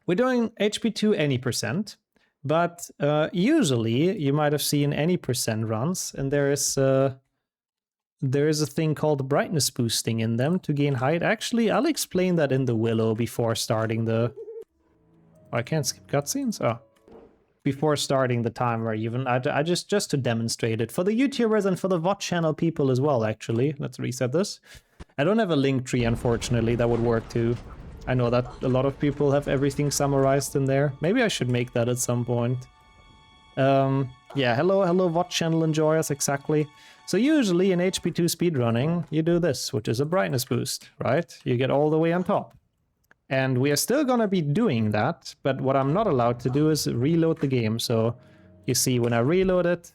We're doing HP2 any percent, but usually you might have seen any percent runs, and there is a thing called brightness boosting in them to gain height. Actually, I'll explain that in the Willow before starting the... Oh, I can't skip cutscenes? Oh. Before starting the timer even. I just to demonstrate it. For the YouTubers and for the VOD channel people as well, actually. Let's reset this. I don't have a link tree, unfortunately. That would work too. I know that a lot of people have everything summarized in there. Maybe I should make that at some point. Yeah, hello VOD channel enjoyers, exactly. So usually in HP2 speedrunning, you do this, which is a brightness boost, right? You get all the way on top. And we are still gonna be doing that, but what I'm not allowed to do is reload the game. So you see when I reload it,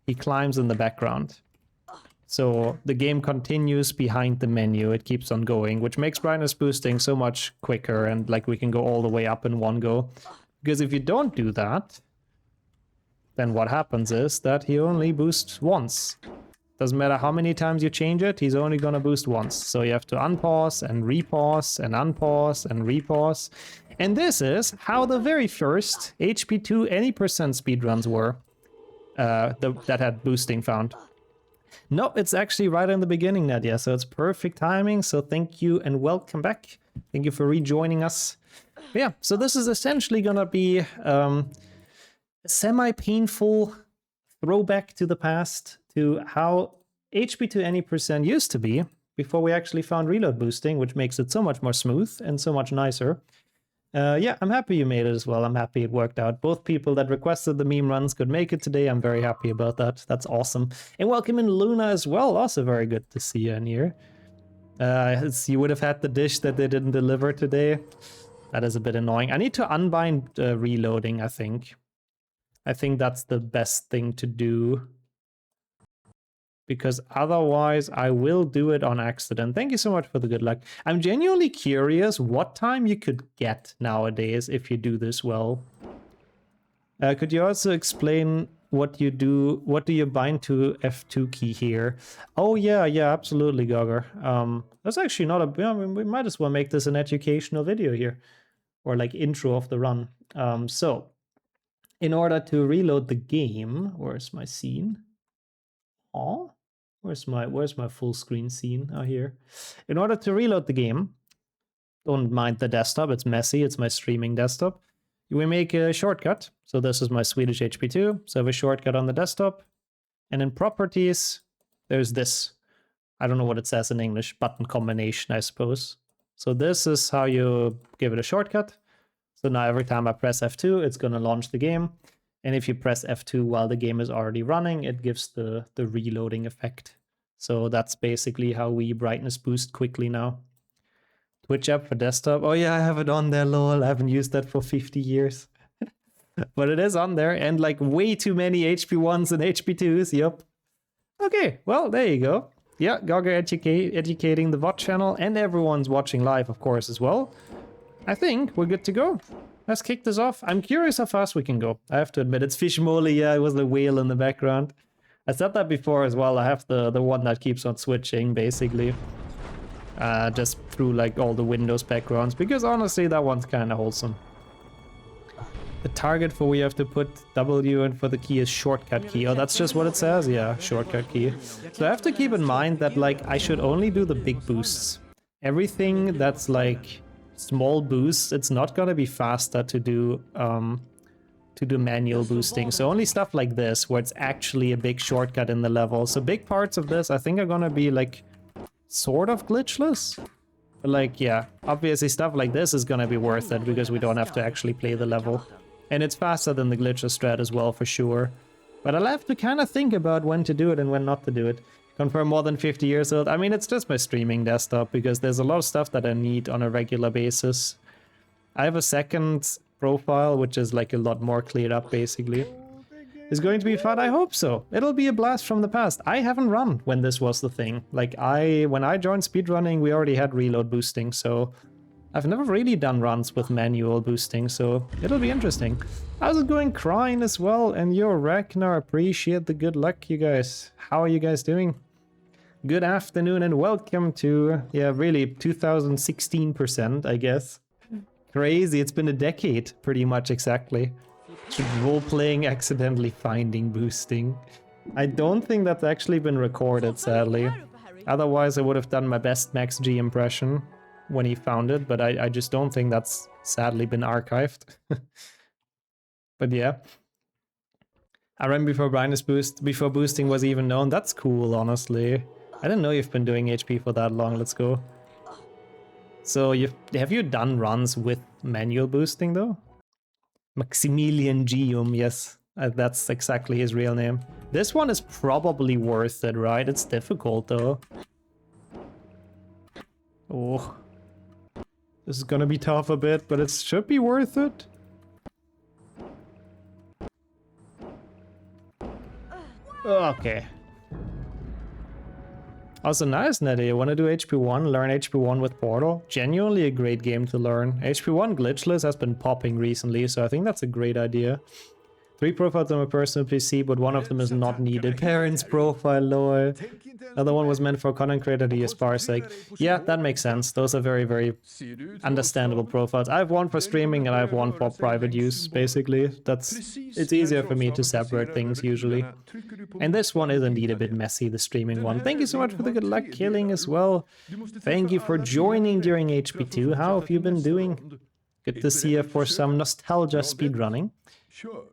he climbs in the background. So the game continues behind the menu, it keeps on going, which makes brightness boosting so much quicker, and like we can go all the way up in one go. Because if you don't do that, then what happens is that he only boosts once. Doesn't matter how many times you change it, he's only gonna boost once. So you have to unpause and repause and unpause and repause. And this is how the very first HP2 any percent speedruns were that had boosting found. No, it's actually right in the beginning, Nadia, so it's perfect timing. So thank you and welcome back. Thank you for rejoining us. Yeah, so this is essentially gonna be a semi-painful throwback to the past, to how HP2 any percent used to be before we actually found reload boosting, which makes it so much more smooth and so much nicer. Yeah, I'm happy you made it as well. I'm happy it worked out. Both people that requested the meme runs could make it today. I'm very happy about that. That's awesome. And welcome in Luna as well. Also very good to see you in here. You would have had the dish that they didn't deliver today. That is a bit annoying. I need to unbind reloading, I think. I think that's the best thing to do, because otherwise I will do it on accident. Thank you so much for the good luck. I'm genuinely curious what time you could get nowadays if you do this well. Could you also explain what you do? What do you bind to F2 key here? Oh yeah, absolutely, Gogger. That's actually not a... I mean, we might as well make this an educational video here, or like intro of the run. So in order to reload the game, where's my scene? Oh, where's my full screen scene? Oh, here. In order to reload the game, don't mind the desktop, it's messy, it's my streaming desktop. We make a shortcut. So this is my Swedish HP2. So I have a shortcut on the desktop. And in properties, there's this. I don't know what it says in English, button combination, I suppose. So this is how you give it a shortcut. So now every time I press F2, it's going to launch the game. And if you press F2 while the game is already running, it gives the reloading effect. So that's basically how we brightness boost quickly now. Twitch app for desktop. Oh yeah, I have it on there, lol. I haven't used that for 50 years. But it is on there, and like way too many HP1s and HP2s, yep. Okay, well, there you go. Yeah, Gaga educating the VOD channel, and everyone's watching live, of course, as well. I think we're good to go. Let's kick this off. I'm curious how fast we can go. I have to admit, it's fish moly. Yeah, it was the whale in the background. I said that before as well. I have the one that keeps on switching, basically. Just through like all the Windows backgrounds, because honestly, that one's kind of wholesome. The target for where you have to put W and for the key is shortcut key. Oh, that's just what it says? Yeah, shortcut key. So I have to keep in mind that like I should only do the big boosts. Everything that's like small boosts, it's not gonna be faster to do manual boosting. So only stuff like this where it's actually a big shortcut in the level. So big parts of this I think are gonna be like sort of glitchless. But like, yeah, obviously stuff like this is gonna be worth it because we don't have to actually play the level. And it's faster than the glitchless strat as well, for sure. But I'll have to kind of think about when to do it and when not to do it. Confirm more than 50 years old. I mean, it's just my streaming desktop because there's a lot of stuff that I need on a regular basis. I have a second profile, which is like a lot more cleared up, basically. It's going to be fun, I hope so. It'll be a blast from the past. I haven't run when this was the thing. Like, when I joined speedrunning, we already had reload boosting, so I've never really done runs with manual boosting, so it'll be interesting. How's it going, Crying as well? And yo, Ragnar, appreciate the good luck, you guys. How are you guys doing? Good afternoon and welcome to, yeah, really 2016%, I guess. Crazy, it's been a decade, pretty much exactly. Should role-playing accidentally finding boosting. I don't think that's actually been recorded, sadly. Otherwise, I would have done my best Max G impression when he found it, but I just don't think that's sadly been archived. But yeah. I ran before brightness boost, before boosting was even known. That's cool, honestly. I didn't know you've been doing HP for that long. Let's go. So have you done runs with manual boosting though? Maximilian Gium, yes. That's exactly his real name. This one is probably worth it, right? It's difficult though. Oh. This is gonna be tough a bit, but it should be worth it. Okay. Also, nice, Nettie. You want to do HP1? Learn HP1 with Portal? Genuinely a great game to learn. HP1 glitchless has been popping recently, so I think that's a great idea. 3 profiles on my personal PC, but one of them is not needed. Parents profile, lol. Another one was meant for content creator to use Parsec. Yeah, that makes sense. Those are very, very understandable profiles. I have one for streaming and I have one for private use, basically. It's easier for me to separate things usually. And this one is indeed a bit messy, the streaming one. Thank you so much for the good luck killing as well. Thank you for joining during HP2. How have you been doing? Good to see you for some nostalgia speedrunning. Sure.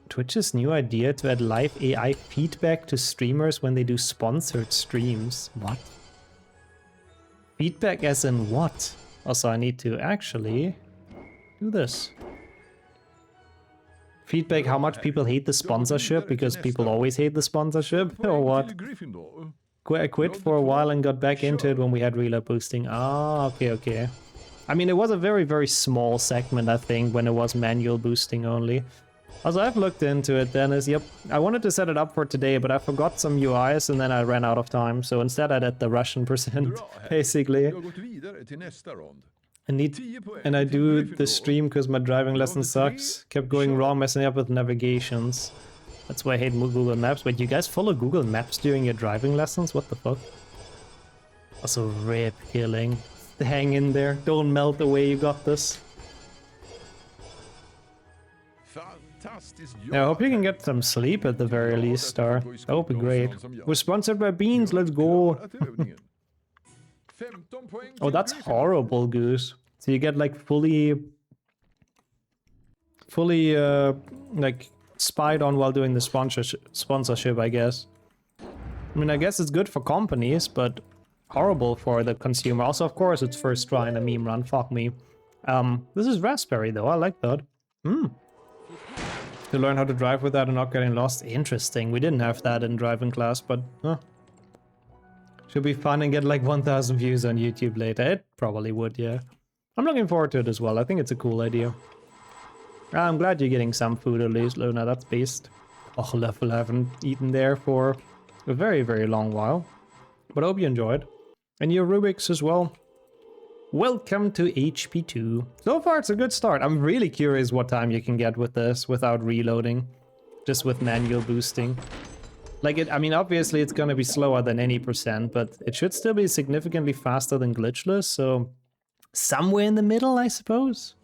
Twitch's new idea to add live AI feedback to streamers when they do sponsored streams. What? Feedback as in what? Also, I need to actually do this. Feedback how much people hate the sponsorship because people always hate the sponsorship or what? I quit for a while and got back into it when we had reload boosting. Ah, okay. I mean, it was a very, very small segment, I think, when it was manual boosting only. Also, I've looked into it, Dennis. Yep, I wanted to set it up for today, but I forgot some UIs and then I ran out of time. So instead I did the Russian %, basically. And I do the stream because my driving lesson sucks. Kept going wrong, messing up with navigations. That's why I hate Google Maps. Wait, you guys follow Google Maps during your driving lessons? What the fuck? Also, rip killing. Hang in there. Don't melt away, you got this. Yeah, I hope you can get some sleep at the very least, Star. That would be great. We're sponsored by Beans, let's go! Oh, that's horrible, Goose. So you get like fully like spied on while doing the sponsorship, I guess. I mean, I guess it's good for companies, but horrible for the consumer. Also, of course, it's first try in a meme run, fuck me. This is Raspberry though, I like that. To learn how to drive without not getting lost. Interesting. We didn't have that in driving class, but should be fun and get like 1,000 views on YouTube later. It probably would, yeah. I'm looking forward to it as well. I think it's a cool idea. I'm glad you're getting some food at least, Luna. That's beast. Oh, level, I haven't eaten there for a very, very long while. But I hope you enjoyed. And your Rubik's as well. Welcome to HP2. So far, it's a good start. I'm really curious what time you can get with this without reloading. Just with manual boosting. Like, I mean, obviously it's gonna be slower than any %, but it should still be significantly faster than glitchless, so somewhere in the middle, I suppose.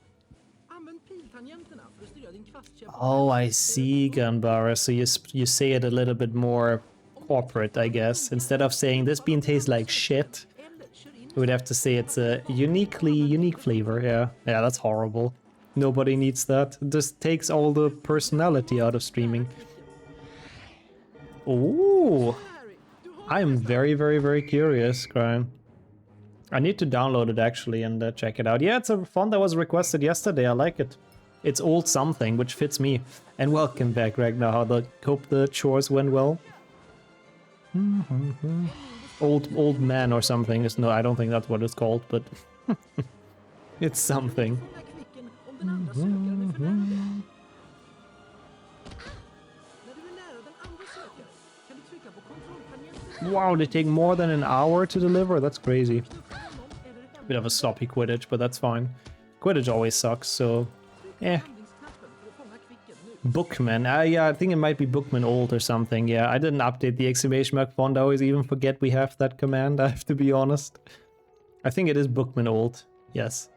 Oh, I see, Gunbara. So you say it a little bit more corporate, I guess. Instead of saying this bean tastes like shit, we would have to say it's a unique flavor. Yeah, that's horrible. Nobody needs that. It just takes all the personality out of streaming. Oh, I am very, very, very curious, Graham. I need to download it actually and check it out. Yeah, it's a font that was requested yesterday. I like it. It's old something, which fits me. And welcome back, Ragnar. Hope the chores went well. Old man or something. No, I don't think that's what it's called, but it's something. Wow, they take more than an hour to deliver? That's crazy. Bit of a sloppy Quidditch, but that's fine. Quidditch always sucks, so... Bookman. Yeah, I think it might be Bookman old or something. Yeah, I didn't update the exclamation mark font. I always even forget we have that command, I have to be honest. I think it is Bookman old. Yes.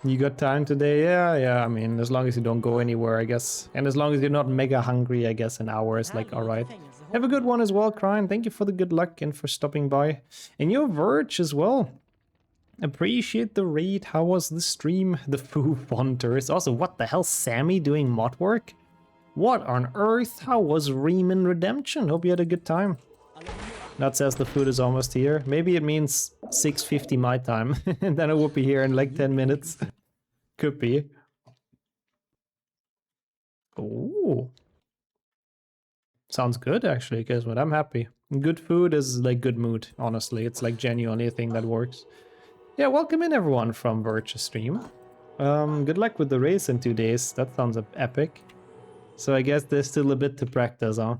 You got time today? Yeah, I mean, as long as you don't go anywhere, I guess. And as long as you're not mega hungry, I guess an hour is like, alright. Have a good one as well, Cryan. Thank you for the good luck and for stopping by. And your Verge as well. Appreciate the raid. How was the stream? The Foo Wonders. Also, what the hell, Sammy doing mod work? What on earth? How was Riemann Redemption? Hope you had a good time. That says the food is almost here. Maybe it means 6:50 my time. And then it will be here in like 10 minutes. Could be. Oh. Sounds good actually, guess what? I'm happy. Good food is like good mood, honestly. It's like genuinely a thing that works. Yeah, welcome in everyone from Verge stream. Good luck with the race in 2 days. That sounds epic. So I guess there's still a bit to practice, huh?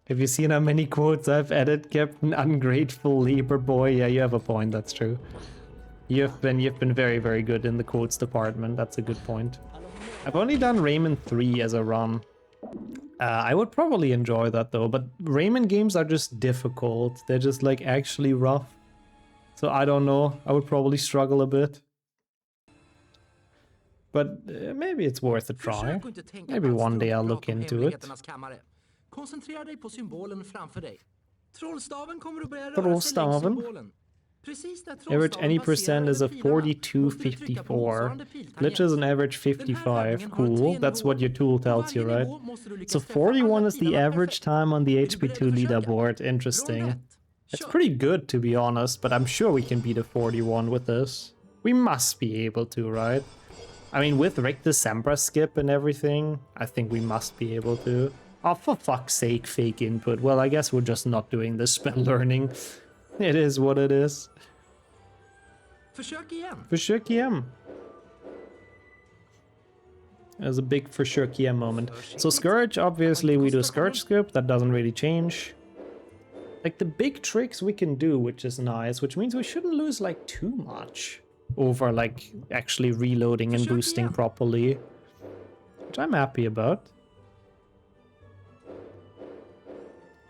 Have you seen how many quotes I've added, Captain Ungrateful Labor Boy? Yeah, you have a point, that's true. You've been very, very good in the quotes department. That's a good point. I've only done Rayman 3 as a run. I would probably enjoy that though, but Rayman games are just difficult. They're just like actually rough. So I don't know, I would probably struggle a bit. But maybe it's worth a try. Maybe one day I'll look into it. Koncentrera dig på symbolen framför dig. Trollstaven kommer att börja röra sig längs symbolen. Average any percent is a 42.54. Glitch is an average 55. Cool. That's what your tool tells you, right? So 41 is the average time on the HP2 leaderboard. Interesting. It's pretty good, to be honest, but I'm sure we can beat a 41 with this. We must be able to, right? I mean, with Rick December skip and everything, I think we must be able to. Oh, for fuck's sake, fake input. Well, I guess we're just not doing this spell learning. It is what it is. Försök igen. Försök igen. There's a big försök igen moment. So Scourge, obviously we do a Scourge script. That doesn't really change. Like the big tricks we can do, which is nice, which means we shouldn't lose like too much over like actually reloading and boosting properly, which I'm happy about.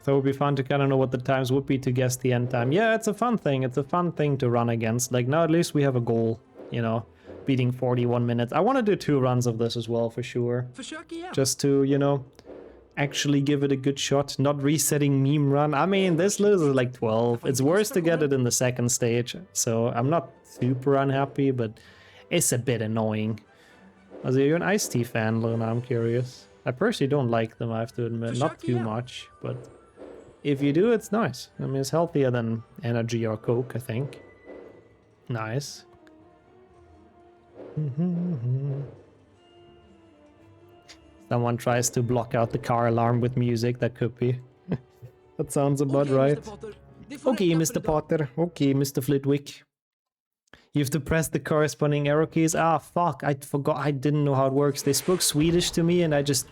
So it would be fun to kind of know what the times would be to guess the end time. Yeah, it's a fun thing. It's a fun thing to run against. Like now at least we have a goal, you know, beating 41 minutes. I want to do 2 runs of this as well for sure. Just to, you know, actually give it a good shot. Not resetting Memerun. I mean, this loses like 12. It's worse to get it in the second stage. So I'm not super unhappy, but it's a bit annoying. Also, you're an Ice-T fan, Luna, I'm curious. I personally don't like them, I have to admit. Not too much, but if you do, it's nice. I mean, it's healthier than energy or Coke, I think. Nice. Someone tries to block out the car alarm with music, that could be. That sounds about right. Okay, Mr. Potter. Okay, Mr. Flitwick. You have to press the corresponding arrow keys. Ah, fuck, I forgot. I didn't know how it works. They spoke Swedish to me and I just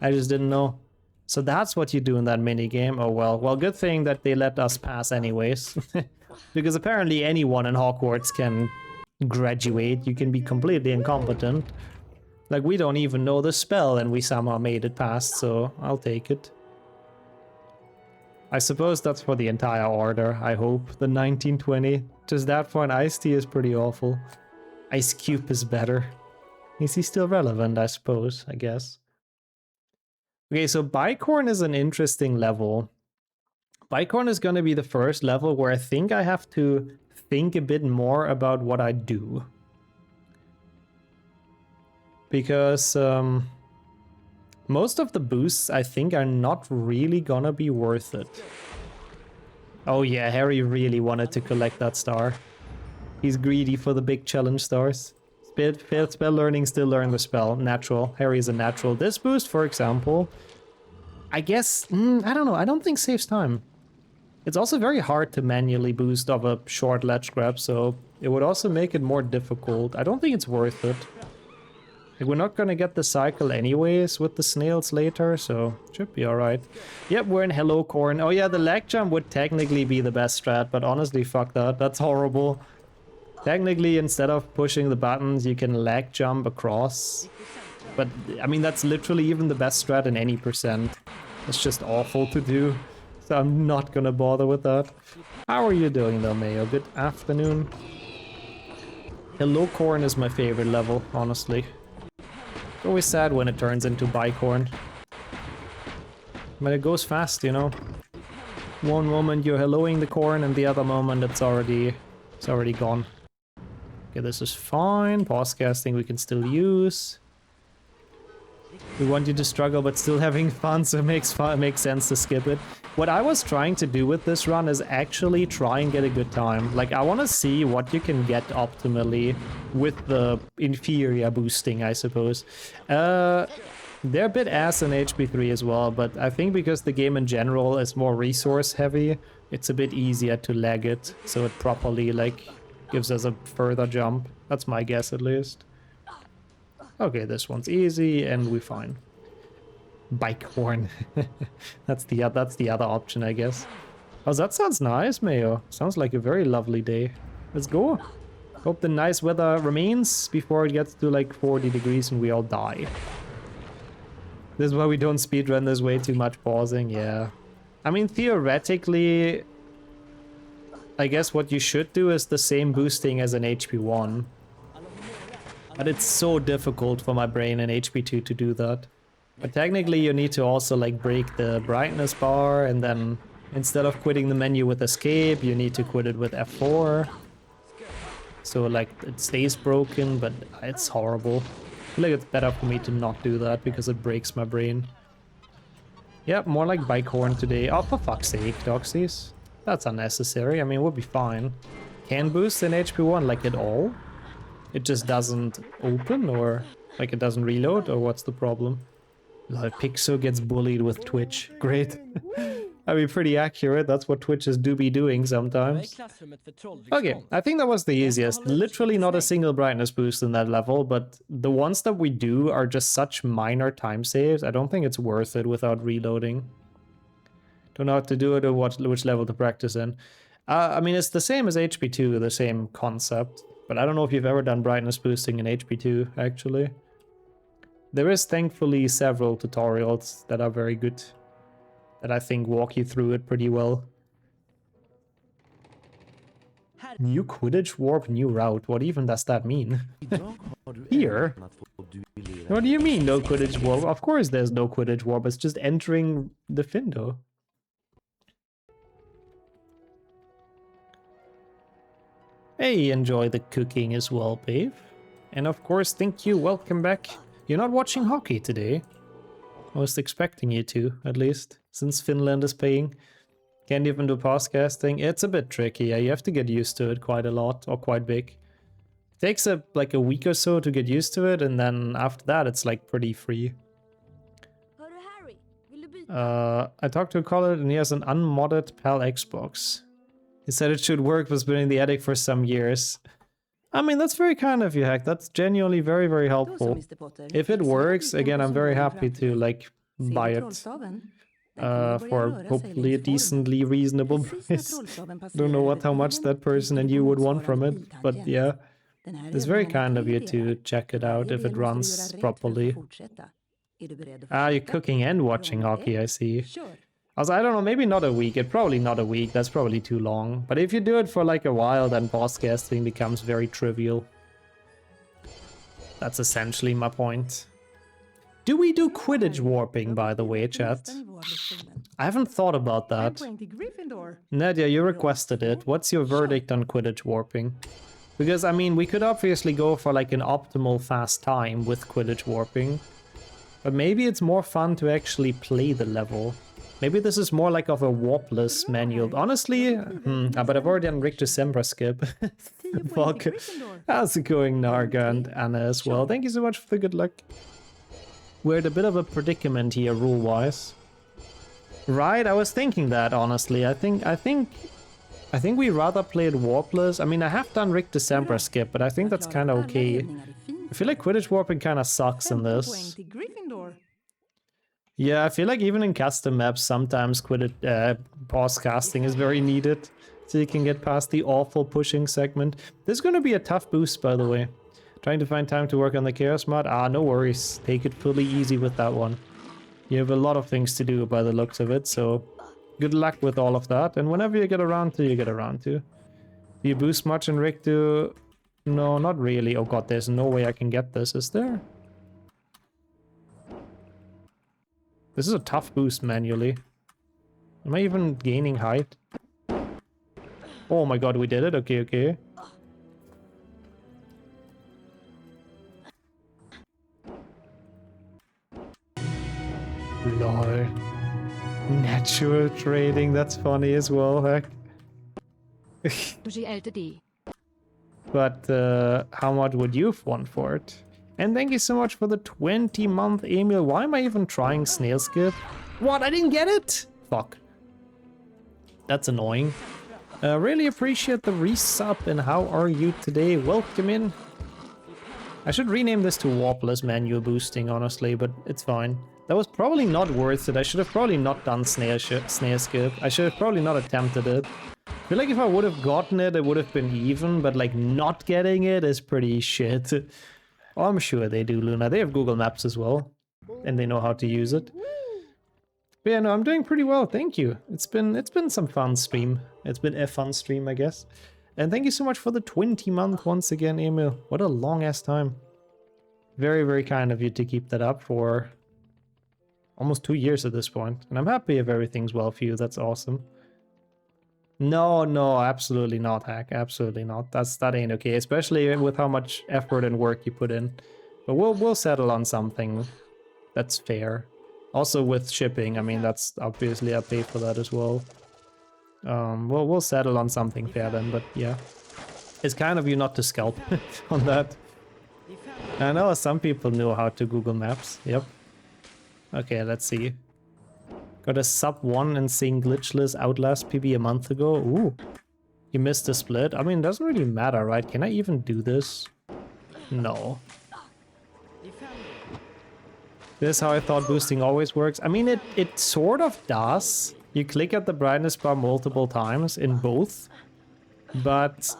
didn't know. So that's what you do in that minigame. Oh well. Well, good thing that they let us pass anyways. Because apparently anyone in Hogwarts can graduate. You can be completely incompetent. Like, we don't even know the spell and we somehow made it past, so I'll take it. I suppose that's for the entire order, I hope. The 1920. Just that for an Ice-T is pretty awful. Ice Cube is better. Is he still relevant, I suppose, I guess. Okay, so Bicorn is an interesting level. Bicorn is going to be the first level where I think I have to think a bit more about what I do. Because most of the boosts I think are not really gonna be worth it. Oh yeah, Harry really wanted to collect that star. He's greedy for the big challenge stars. Failed spell learning, still learn the spell. Natural. Harry is a natural. This boost, for example, I guess, I don't know, I don't think saves time. It's also very hard to manually boost of a short ledge grab, so it would also make it more difficult. I don't think it's worth it. Like, we're not gonna get the cycle anyways with the snails later, so should be alright. Yep, we're in Hello Corn. Oh yeah, the lag jump would technically be the best strat, but honestly, fuck that. That's horrible. Technically, instead of pushing the buttons, you can lag jump across. But, I mean, that's literally even the best strat in any percent. It's just awful to do. So I'm not gonna bother with that. How are you doing though, Mayo? Good afternoon. Hello Corn is my favorite level, honestly. It's always sad when it turns into Bicorn. But it goes fast, you know. One moment you're helloing the corn and the other moment it's already gone. Okay, this is fine. Pause casting we can still use. We want you to struggle but still having fun, so it makes sense to skip it. What I was trying to do with this run is actually try and get a good time. Like, I want to see what you can get optimally with the inferior boosting, I suppose. They're a bit ass in HP3 as well, but I think because the game in general is more resource heavy, it's a bit easier to lag it, so it properly, like, gives us a further jump. That's my guess, at least. Okay, this one's easy, and we're fine. Bike horn. That's the other option, I guess. Oh, that sounds nice, Mayo. Sounds like a very lovely day. Let's go. Hope the nice weather remains before it gets to like 40 degrees and we all die. This is why we don't speedrun, there's way too much pausing, yeah. I mean, theoretically, I guess what you should do is the same boosting as an HP1. But it's so difficult for my brain in HP2 to do that. But technically you need to also like break the brightness bar, and then instead of quitting the menu with escape, you need to quit it with F4. So like it stays broken, but it's horrible. I feel like it's better for me to not do that because it breaks my brain. Yep, more like bike horn today. Oh, for fuck's sake, Doxies. That's unnecessary. I mean, we'll be fine. Can boost in HP1 like at all? It just doesn't open, or like it doesn't reload, or what's the problem? Pixo gets bullied with Twitch. Great. I mean, pretty accurate. That's what Twitches do be doing sometimes. Okay, I think that was the easiest. Literally not a single brightness boost in that level, but the ones that we do are just such minor time saves. I don't think it's worth it without reloading. Don't know how to do it or which level to practice in. I mean, it's the same as HP2, the same concept. But I don't know if you've ever done brightness boosting in HP2, actually. There is thankfully several tutorials that are very good, that I think walk you through it pretty well. New Quidditch warp, new route. What even does that mean? Here? What do you mean, no Quidditch warp? Of course there's no Quidditch warp, it's just entering the Findo. Hey, enjoy the cooking as well, babe. And of course, thank you, welcome back. You're not watching hockey today. I was expecting you to, at least, since Finland is paying. Can't even do podcasting. It's a bit tricky, yeah, you have to get used to it quite a lot, or quite big. It takes like a week or so to get used to it, and then after that it's like pretty free. I talked to a colleague and he has an unmodded PAL Xbox. He said it should work, but it's been in the attic for some years. I mean, that's very kind of you, Hack. That's genuinely very, very helpful. If it works, again, I'm very happy to, like, buy it. For hopefully a decently reasonable price. Don't know how much that person and you would want from it, but yeah. It's very kind of you to check it out if it runs properly. Ah, you're cooking and watching hockey, I see. Also, I don't know, maybe not a week. Probably not a week, that's probably too long. But if you do it for like a while, then podcasting becomes very trivial. That's essentially my point. Do we do Quidditch warping, by the way, chat? I haven't thought about that. Nadia, you requested it. What's your verdict on Quidditch warping? Because, I mean, we could obviously go for like an optimal fast time with Quidditch warping. But maybe it's more fun to actually play the level. Maybe this is more like of a warpless manual. Honestly, but I've already done Rick December skip. Fuck. How's it going, Narga and Anna as well? Thank you so much for the good luck. We're at a bit of a predicament here, rule-wise. Right, I was thinking that, honestly. I think we rather played warpless. I mean, I have done Rick December skip, but I think that's kind of okay. I feel like Quidditch warping kind of sucks in this. Yeah, I feel like even in custom maps, sometimes pause casting is very needed, so you can get past the awful pushing segment. This is going to be a tough boost, by the way. Trying to find time to work on the Chaos mod? Ah, no worries. Take it fully easy with that one. You have a lot of things to do by the looks of it, so Good luck with all of that, and whenever you get around to, you get around to. Do you boost much in Rig to... No, not really. Oh god, there's no way I can get this, is there? This is a tough boost manually. Am I even gaining height? Oh my god, we did it. Okay, okay. Lol. Natural trading, that's funny as well, heck. But how much would you want for it? And thank you so much for the 20-month Emil. Why am I even trying snail skip? What? I didn't get it? Fuck. That's annoying. Really appreciate the resub, and how are you today? Welcome in. I should rename this to Warpless manual boosting, honestly, but it's fine. That was probably not worth it. I should have probably not done snare skip. I should have probably not attempted it. I feel like if I would have gotten it, it would have been even, but like not getting it is pretty shit. Oh, I'm sure they do, Luna. They have Google Maps as well, and they know how to use it. But yeah, no, I'm doing pretty well, thank you. It's been some fun stream. It's been a fun stream, I guess. And thank you so much for the 20-month once again, Emil. What a long-ass time. Very, very kind of you to keep that up for almost 2 years at this point. And I'm happy if everything's well for you, that's awesome. No, absolutely not, Hack. Absolutely not. That ain't okay, especially with how much effort and work you put in. But we'll settle on something that's fair. Also with shipping, I mean, that's obviously I pay for that as well. We'll settle on something fair then, but yeah. It's kind of you not to scalp on that. I know some people know how to Google Maps, yep. Okay, let's see. Got a sub 1 and seeing glitchless Outlast PB a month ago. Ooh. You missed a split. I mean, it doesn't really matter, right? Can I even do this? No. This is how I thought boosting always works. I mean, it sort of does. You click at the brightness bar multiple times in both. But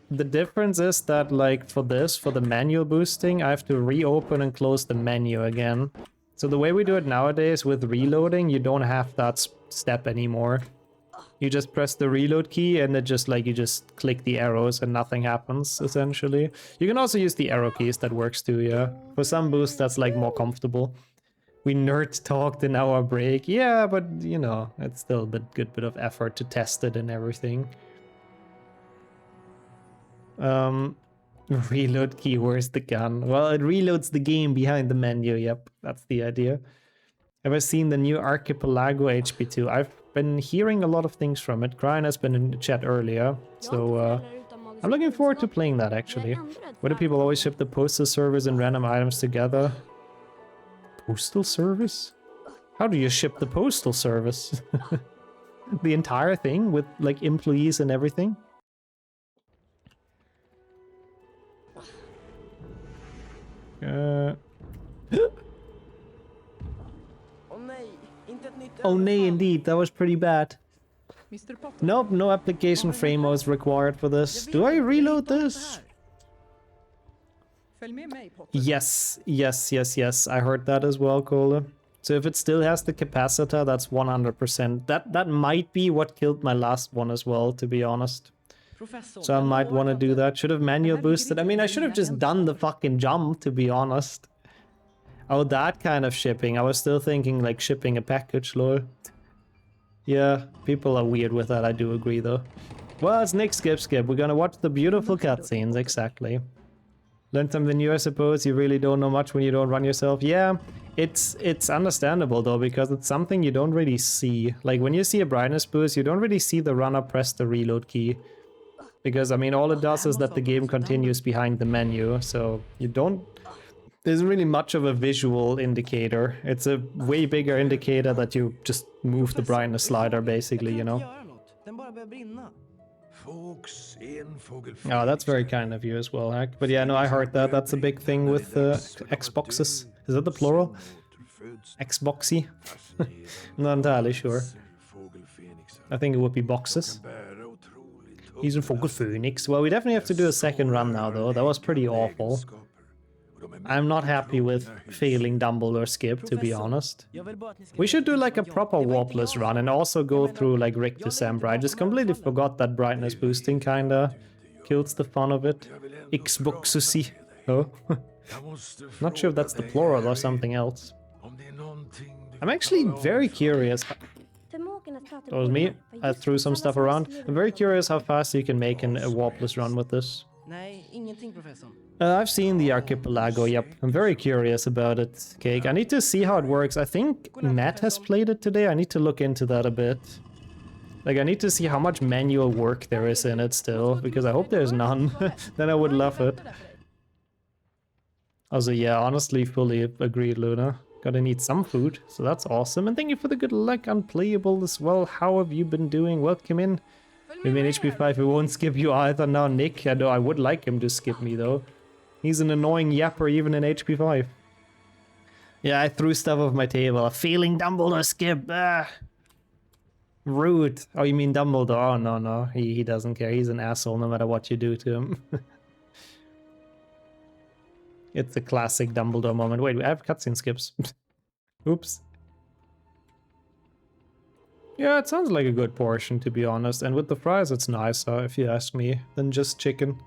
the difference is that, like, for the manual boosting, I have to reopen and close the menu again. So the way we do it nowadays with reloading, you don't have that step anymore. You just press the reload key and it just like you just click the arrows and nothing happens, essentially. You can also use the arrow keys, that works too, yeah. For some boosts that's like more comfortable. We nerd talked in our break. Yeah, but you know, it's still a good bit of effort to test it and everything. Reload key, where's the gun? Well, it reloads the game behind the menu, yep, that's the idea. Have I seen the new Archipelago HP2? I've been hearing a lot of things from it. Brian has been in the chat earlier, so I'm looking forward to playing that actually. Why do people always ship the postal service and random items together? Postal service? How do you ship the postal service? The entire thing with like employees and everything? Oh nay, indeed, that was pretty bad. Nope, no application frame was required for this. Do I reload this? Yes, I heard that as well, Cole. So if it still has the capacitor, that's 100%. That might be what killed my last one as well, to be honest. So I might want to do that. Should have manual boosted. I mean, I should have just done the fucking jump, to be honest. Oh, that kind of shipping. I was still thinking like shipping a package, lol. Yeah, people are weird with that, I do agree though. Well, it's Nick Skip. We're gonna watch the beautiful cutscenes, exactly. Learn something new, I suppose. You really don't know much when you don't run yourself. Yeah, it's understandable though, because it's something you don't really see. Like when you see a brightness boost, you don't really see the runner press the reload key. Because, I mean, all it does is that the game continues behind the menu, so you don't... There isn't really much of a visual indicator. It's a way bigger indicator that you just move the brightness slider, basically, you know? Oh, that's very kind of you as well, Hack. But yeah, no, I heard that. That's a big thing with Xboxes. Is that the plural? Xboxy? I'm not entirely sure. I think it would be boxes. He's a Fågel Phoenix. Well, we definitely have to do a second run now, though. That was pretty awful. I'm not happy with failing Dumbledore skip, to be honest. We should do like a proper warpless run and also go through like Rick December. I just completely forgot that brightness boosting kinda kills the fun of it. Xboxusi. Oh. Not sure if that's the plural or something else. I'm actually very curious. That was me. I threw some stuff around. I'm very curious how fast you can make a warpless run with this. I've seen the Archipelago, yep. I'm very curious about it, Cake. I need to see how it works. I think Matt has played it today. I need to look into that a bit. Like, I need to see how much manual work there is in it still, because I hope there's none. Then I would love it. Also, yeah, honestly, fully agreed, Luna. Gotta need some food, so that's awesome. And thank you for the good luck, Unplayable as well. How have you been doing? Welcome in. Maybe in HP5 we won't skip you either now, Nick. I know I would like him to skip me, though. He's an annoying yapper even in HP5. Yeah, I threw stuff off my table. A failing Dumbledore skip. Ah. Rude. Oh, you mean Dumbledore? Oh, no. He doesn't care. He's an asshole no matter what you do to him. It's a classic Dumbledore moment. Wait, I have cutscene skips. Oops. Yeah, it sounds like a good portion, to be honest. And with the fries, it's nicer, if you ask me, than just chicken.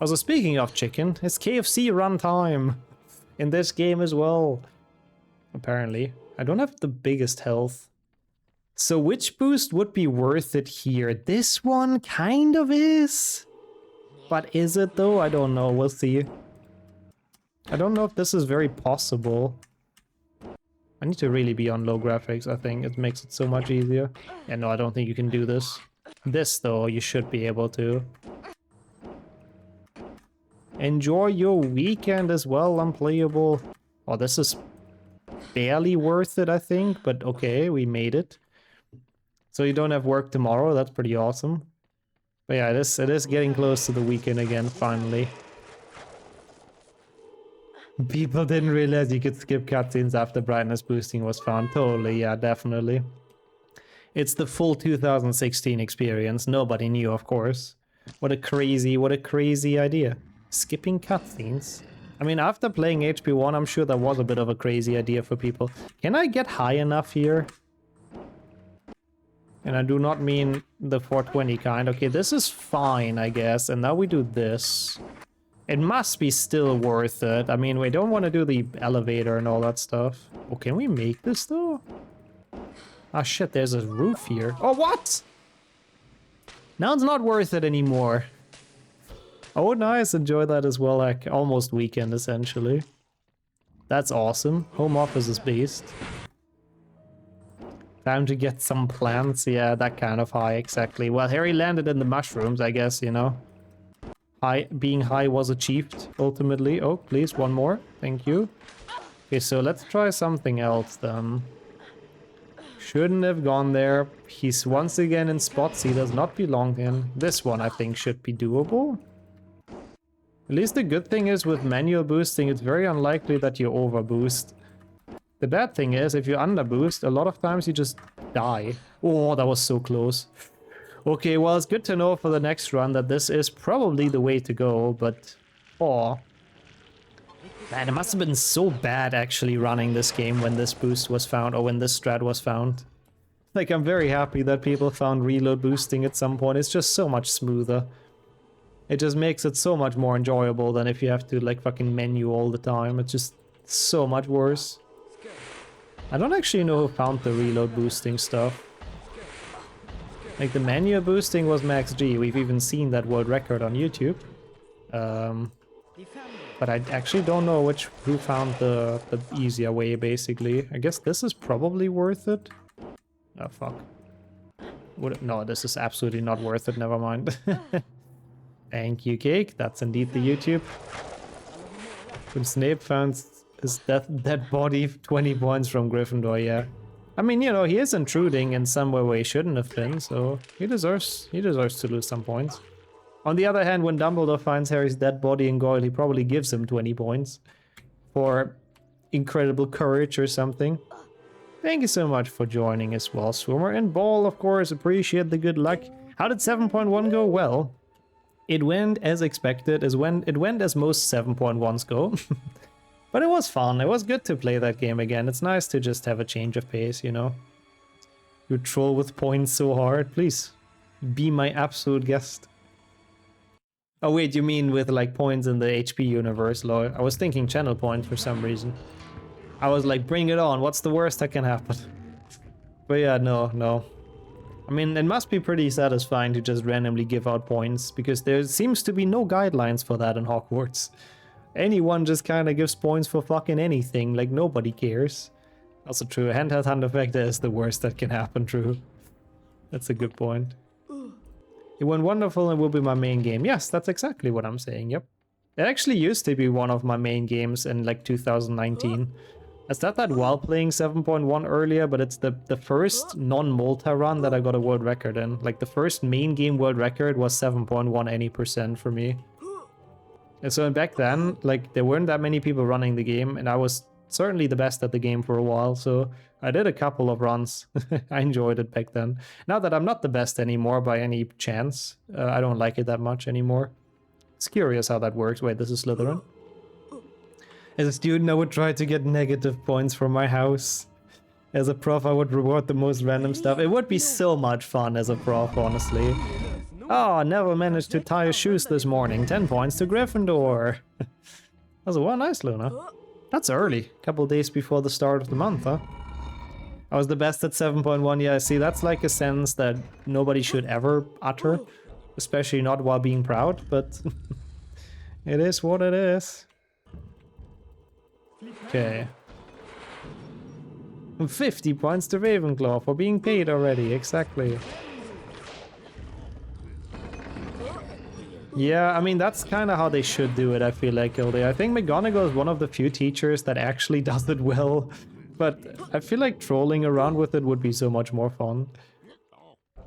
Also, speaking of chicken, it's KFC run time in this game as well. Apparently. I don't have the biggest health. So which boost would be worth it here? This one kind of is. But is it though? I don't know. We'll see. I don't know if this is very possible. I need to really be on low graphics, I think. It makes it so much easier. Yeah, no, I don't think you can do this. This, though, you should be able to. Enjoy your weekend as well, Unplayable. Oh, this is barely worth it, I think. But okay, we made it. So you don't have work tomorrow. That's pretty awesome. But yeah, it is getting close to the weekend again, finally. People didn't realize you could skip cutscenes after brightness boosting was found. Totally, yeah, definitely. It's the full 2016 experience. Nobody knew, of course. What a crazy idea. Skipping cutscenes. I mean, after playing HP1, I'm sure that was a bit of a crazy idea for people. Can I get high enough here? And I do not mean the 420 kind. Okay, this is fine, I guess. And now we do this. It must be still worth it. I mean, we don't want to do the elevator and all that stuff. Oh, can we make this though? Ah, shit, there's a roof here. Oh, what? Now it's not worth it anymore. Oh, nice. Enjoy that as well. Like, almost weekend, essentially. That's awesome. Home office is based. Time to get some plants. Yeah, that kind of high, exactly. Well, Harry landed in the mushrooms, I guess, you know. Being high was achieved, ultimately. Oh, please, one more. Thank you. Okay, so let's try something else, then. Shouldn't have gone there. He's once again in spots he does not belong in. This one, I think, should be doable. At least the good thing is, with manual boosting, it's very unlikely that you overboost. The bad thing is, if you underboost, a lot of times you just die. Oh, that was so close. Okay, well, it's good to know for the next run that this is probably the way to go, but... Oh. Man, it must have been so bad actually running this game when this boost was found, or when this strat was found. Like, I'm very happy that people found reload boosting at some point. It's just so much smoother. It just makes it so much more enjoyable than if you have to, like, fucking menu all the time. It's just so much worse. I don't actually know who found the reload boosting stuff. Like, the manual boosting was Max G. We've even seen that world record on YouTube. But I actually don't know who found the easier way, basically. I guess this is probably worth it. Oh, fuck. No, this is absolutely not worth it. Never mind. Thank you, Cake. That's indeed the YouTube. When Snape found his dead body, 20 points from Gryffindor, yeah. I mean, you know, he is intruding in some way where he shouldn't have been, so he deserves to lose some points. On the other hand, when Dumbledore finds Harry's dead body in Goyle, he probably gives him 20 points for incredible courage or something. Thank you so much for joining as well, Swimmer. And Ball, of course, appreciate the good luck. How did 7.1 go? Well, it went as expected. It went as most 7.1s go. But it was fun. It was good to play that game again. It's nice to just have a change of pace, you know? You troll with points so hard. Please, be my absolute guest. Oh wait, you mean with like points in the HP universe, lol. I was thinking channel points for some reason. I was like, bring it on, what's the worst that can happen? But yeah, no. I mean, it must be pretty satisfying to just randomly give out points, because there seems to be no guidelines for that in Hogwarts. Anyone just kind of gives points for fucking anything, like nobody cares. Also true, handheld hand effect is the worst that can happen, true. That's a good point. It went wonderful and will be my main game. Yes, that's exactly what I'm saying, yep. It actually used to be one of my main games in like 2019. I said that while playing 7.1 earlier, but it's the first non-Malta run that I got a world record in. Like the first main game world record was 7.1 any % for me. And so back then, like there weren't that many people running the game, and I was certainly the best at the game for a while, so I did a couple of runs. I enjoyed it back then. Now that I'm not the best anymore by any chance, I don't like it that much anymore. It's curious how that works. Wait, this is Slytherin? As a student, I would try to get negative points for my house. As a prof, I would reward the most random stuff. It would be so much fun as a prof, honestly. Oh, never managed to tie his shoes this morning. 10 points to Gryffindor. That's well, nice, Luna. That's early. Couple days before the start of the month, huh? I was the best at 7.1. Yeah, see, that's like a sentence that nobody should ever utter. Especially not while being proud, but it is what it is. Okay. 50 points to Ravenclaw for being paid already, exactly. Yeah, I mean, that's kind of how they should do it, I feel like, Gildy. I think McGonagall is one of the few teachers that actually does it well. But I feel like trolling around with it would be so much more fun.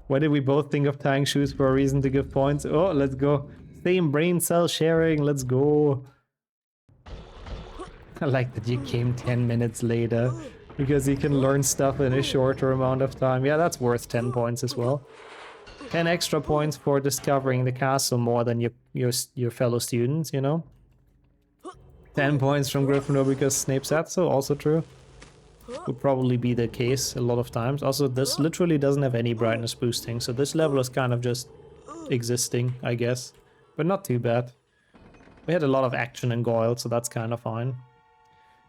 Why did we both think of tying shoes for a reason to give points? Oh, let's go. Same brain cell sharing, let's go. I like that you came 10 minutes later. Because you can learn stuff in a shorter amount of time. Yeah, that's worth 10 points as well. 10 extra points for discovering the castle more than your fellow students, you know? 10 points from Gryffindor because Snape said so, also true. Would probably be the case a lot of times. Also, this literally doesn't have any brightness boosting, so this level is kind of just existing, I guess. But not too bad. We had a lot of action in Goyle, so that's kind of fine.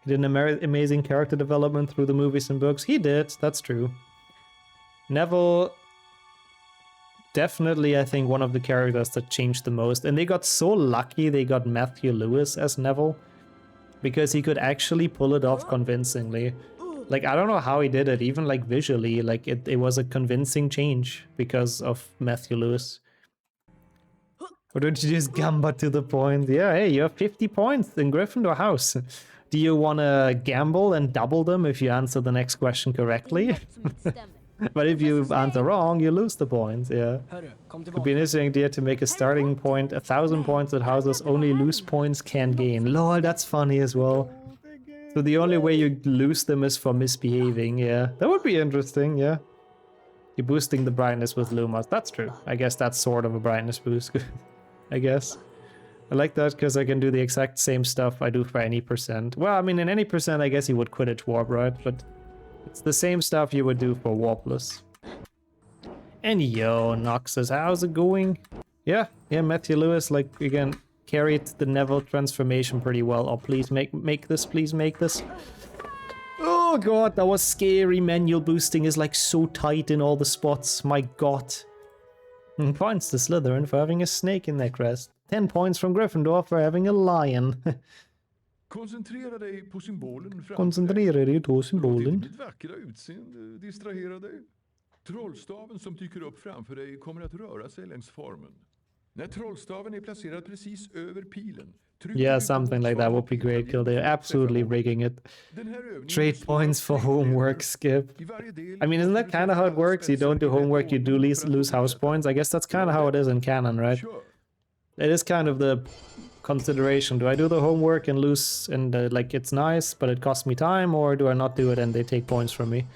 He did an amazing character development through the movies and books. He did, that's true. Neville... definitely, I think, one of the characters that changed the most. And they got so lucky they got Matthew Lewis as Neville. Because he could actually pull it off convincingly. Like, I don't know how he did it, even like visually. Like, it was a convincing change because of Matthew Lewis. Or don't you just gamba to the point? Yeah, hey, you have 50 points in Gryffindor House. Do you want to gamble and double them if you answer the next question correctly? But if you answer wrong, you lose the points, yeah. Could be an interesting idea to make a starting point 1,000 points that houses only lose points can gain. Lol, that's funny as well. So the only way you lose them is for misbehaving, yeah. That would be interesting, yeah. You're boosting the brightness with Lumas. That's true. I guess that's sort of a brightness boost, I guess. I like that because I can do the exact same stuff I do for any %. Well, I mean, in any %, I guess you would Quidditch Warp, right? But it's the same stuff you would do for Warpless. And yo, Noxus, how's it going? Yeah, Matthew Lewis, like, again, carried the Neville transformation pretty well. Oh, please make this, please make this. Oh god, that was scary. Manual boosting is like so tight in all the spots. My god. Points to Slytherin for having a snake in their crest. 10 points from Gryffindor for having a lion. Koncentrera dig på symbolen framför Koncentrera dig på symbolen. Ditt vackra utseende distraherar dig. Trollstaven som dyker upp framför dig kommer att röra sig längs formen. När trollstaven är placerad precis över pilen. Yeah, something like that would be great, Kill. They're absolutely rigging it. Trade points for homework, Skip. I mean, isn't that kind of how it works? You don't do homework, you do lose house points. I guess that's kind of how it is in canon, right? It is kind of the consideration. Do I do the homework and lose, and like it's nice, but it costs me time, or do I not do it and they take points from me?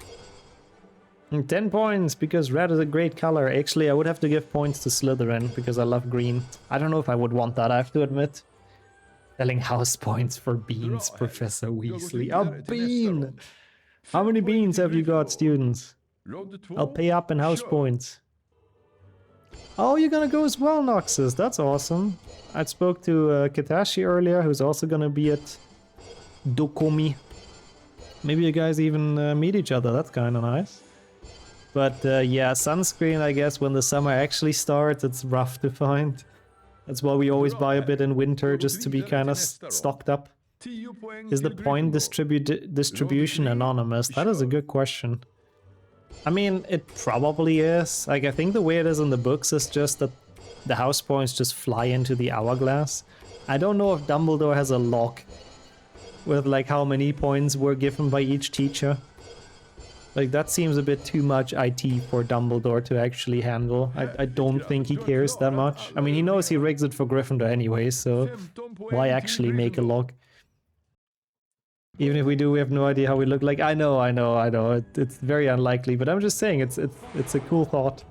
10 points, because red is a great color. Actually, I would have to give points to Slytherin, because I love green. I don't know if I would want that, I have to admit. Selling house points for beans, Bra, Professor Jag går Weasley. vidare A till nästa bean! rond. How 5 many poäng beans till have you got, Gryffindor. students? Rond 2. I'll pay up in house Kör. points. Oh, you're gonna go as well, Noxus. That's awesome. I spoke to Katashi earlier, who's also gonna be at Dokomi. Maybe you guys even meet each other. That's kind of nice. But yeah, sunscreen, I guess, when the summer actually starts, it's rough to find. That's why we always buy a bit in winter, just to be kind of stocked up. 10 poäng Is the till point Gryffindor. distribution anonymous? That is a good question. I mean, it probably is. Like, I think the way it is in the books is just that the house points just fly into the hourglass. I don't know if Dumbledore has a log with, like, how many points were given by each teacher. Like, that seems a bit too much IT for Dumbledore to actually handle. I don't think he cares that much. I mean, he knows he rigs it for Gryffindor anyway, so 15 poäng why till actually make a Gryffindor. log? Even if we do, we have no idea how we look like. I know. It's very unlikely, but I'm just saying it's a cool thought.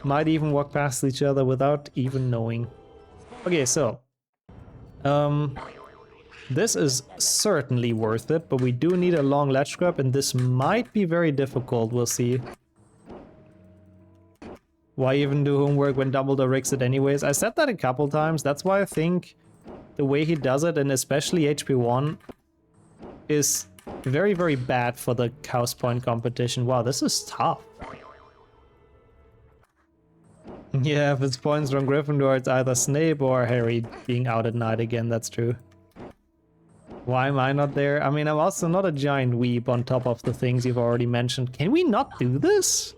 Might even walk past each other without even knowing. Okay, so this is certainly worth it, but we do need a long ledge grab, and this might be very difficult. We'll see. Why even do homework when Dumbledore rigs it anyways? I said that a couple times. That's why I think the way he does it, and especially HP1, is very, very bad for the house point competition. Wow, this is tough. Yeah, if it's points from Gryffindor, it's either Snape or Harry being out at night again, that's true. Why am I not there? I mean, I'm also not a giant weeb on top of the things you've already mentioned. Can we not do this?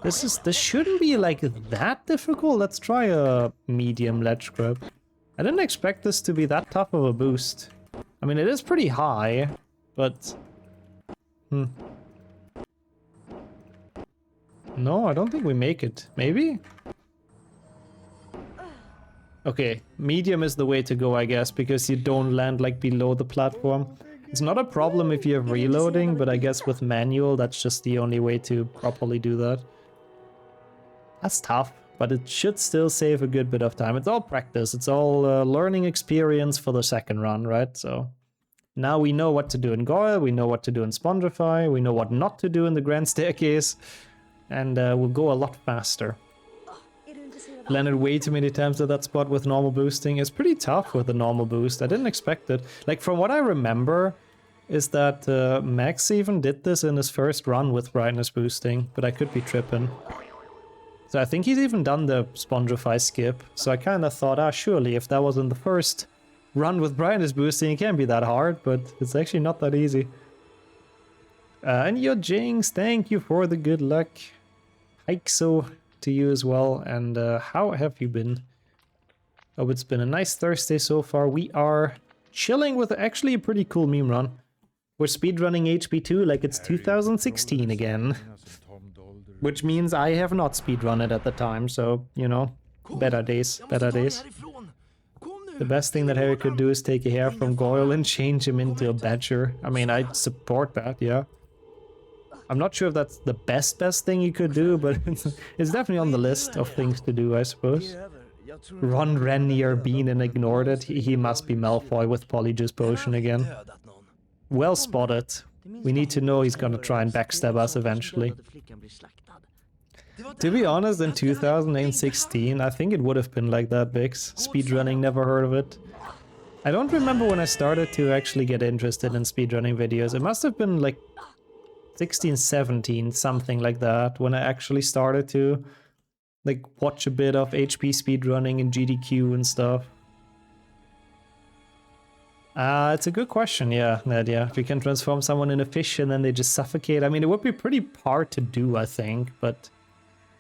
This shouldn't be like that difficult. Let's try a medium ledge grab. I didn't expect this to be that tough of a boost. I mean, it is pretty high, but... No, I don't think we make it. Maybe? Okay, medium is the way to go, I guess, because you don't land, like, below the platform. It's not a problem if you have reloading, but I guess with manual, that's just the only way to properly do that. That's tough, but it should still save a good bit of time. It's all practice. It's all learning experience for the second run, right? So now we know what to do in Goyle, we know what to do in Spondrify, we know what not to do in the Grand Staircase, and we'll go a lot faster. Landed way too many times at that spot with normal boosting. It's pretty tough with the normal boost. I didn't expect it. Like, from what I remember, is that Max even did this in his first run with brightness boosting, but I could be tripping. So I think he's even done the Spondrify skip, so I kind of thought, surely if that was in the first run with brightness boosting, it can't be that hard, but it's actually not that easy. And your Jinx, thank you for the good luck. Hikso to you as well, and how have you been? Oh, it's been a nice Thursday so far. We are chilling with actually a pretty cool meme run. We're speedrunning HP2 like it's 2016 again. Which means I have not speedrun it at the time, so, you know, better days, better days. The best thing that Harry could do is take a hair from Goyle and change him into a badger. I mean, I support that, yeah. I'm not sure if that's the best thing you could do, but it's definitely on the list of things to do, I suppose. Ron Renier Bean and ignored it. He must be Malfoy with Polyjuice Potion again. Well spotted. We need to know he's gonna try and backstab us eventually. To be honest, in 2016, I think it would have been like that, Bix. Speedrunning, never heard of it. I don't remember when I started to actually get interested in speedrunning videos. It must have been like 16, 17, something like that, when I actually started to like watch a bit of HP speedrunning and GDQ and stuff. It's a good question, yeah, Ned, yeah. If you can transform someone in a fish and then they just suffocate, I mean, it would be pretty hard to do, I think, but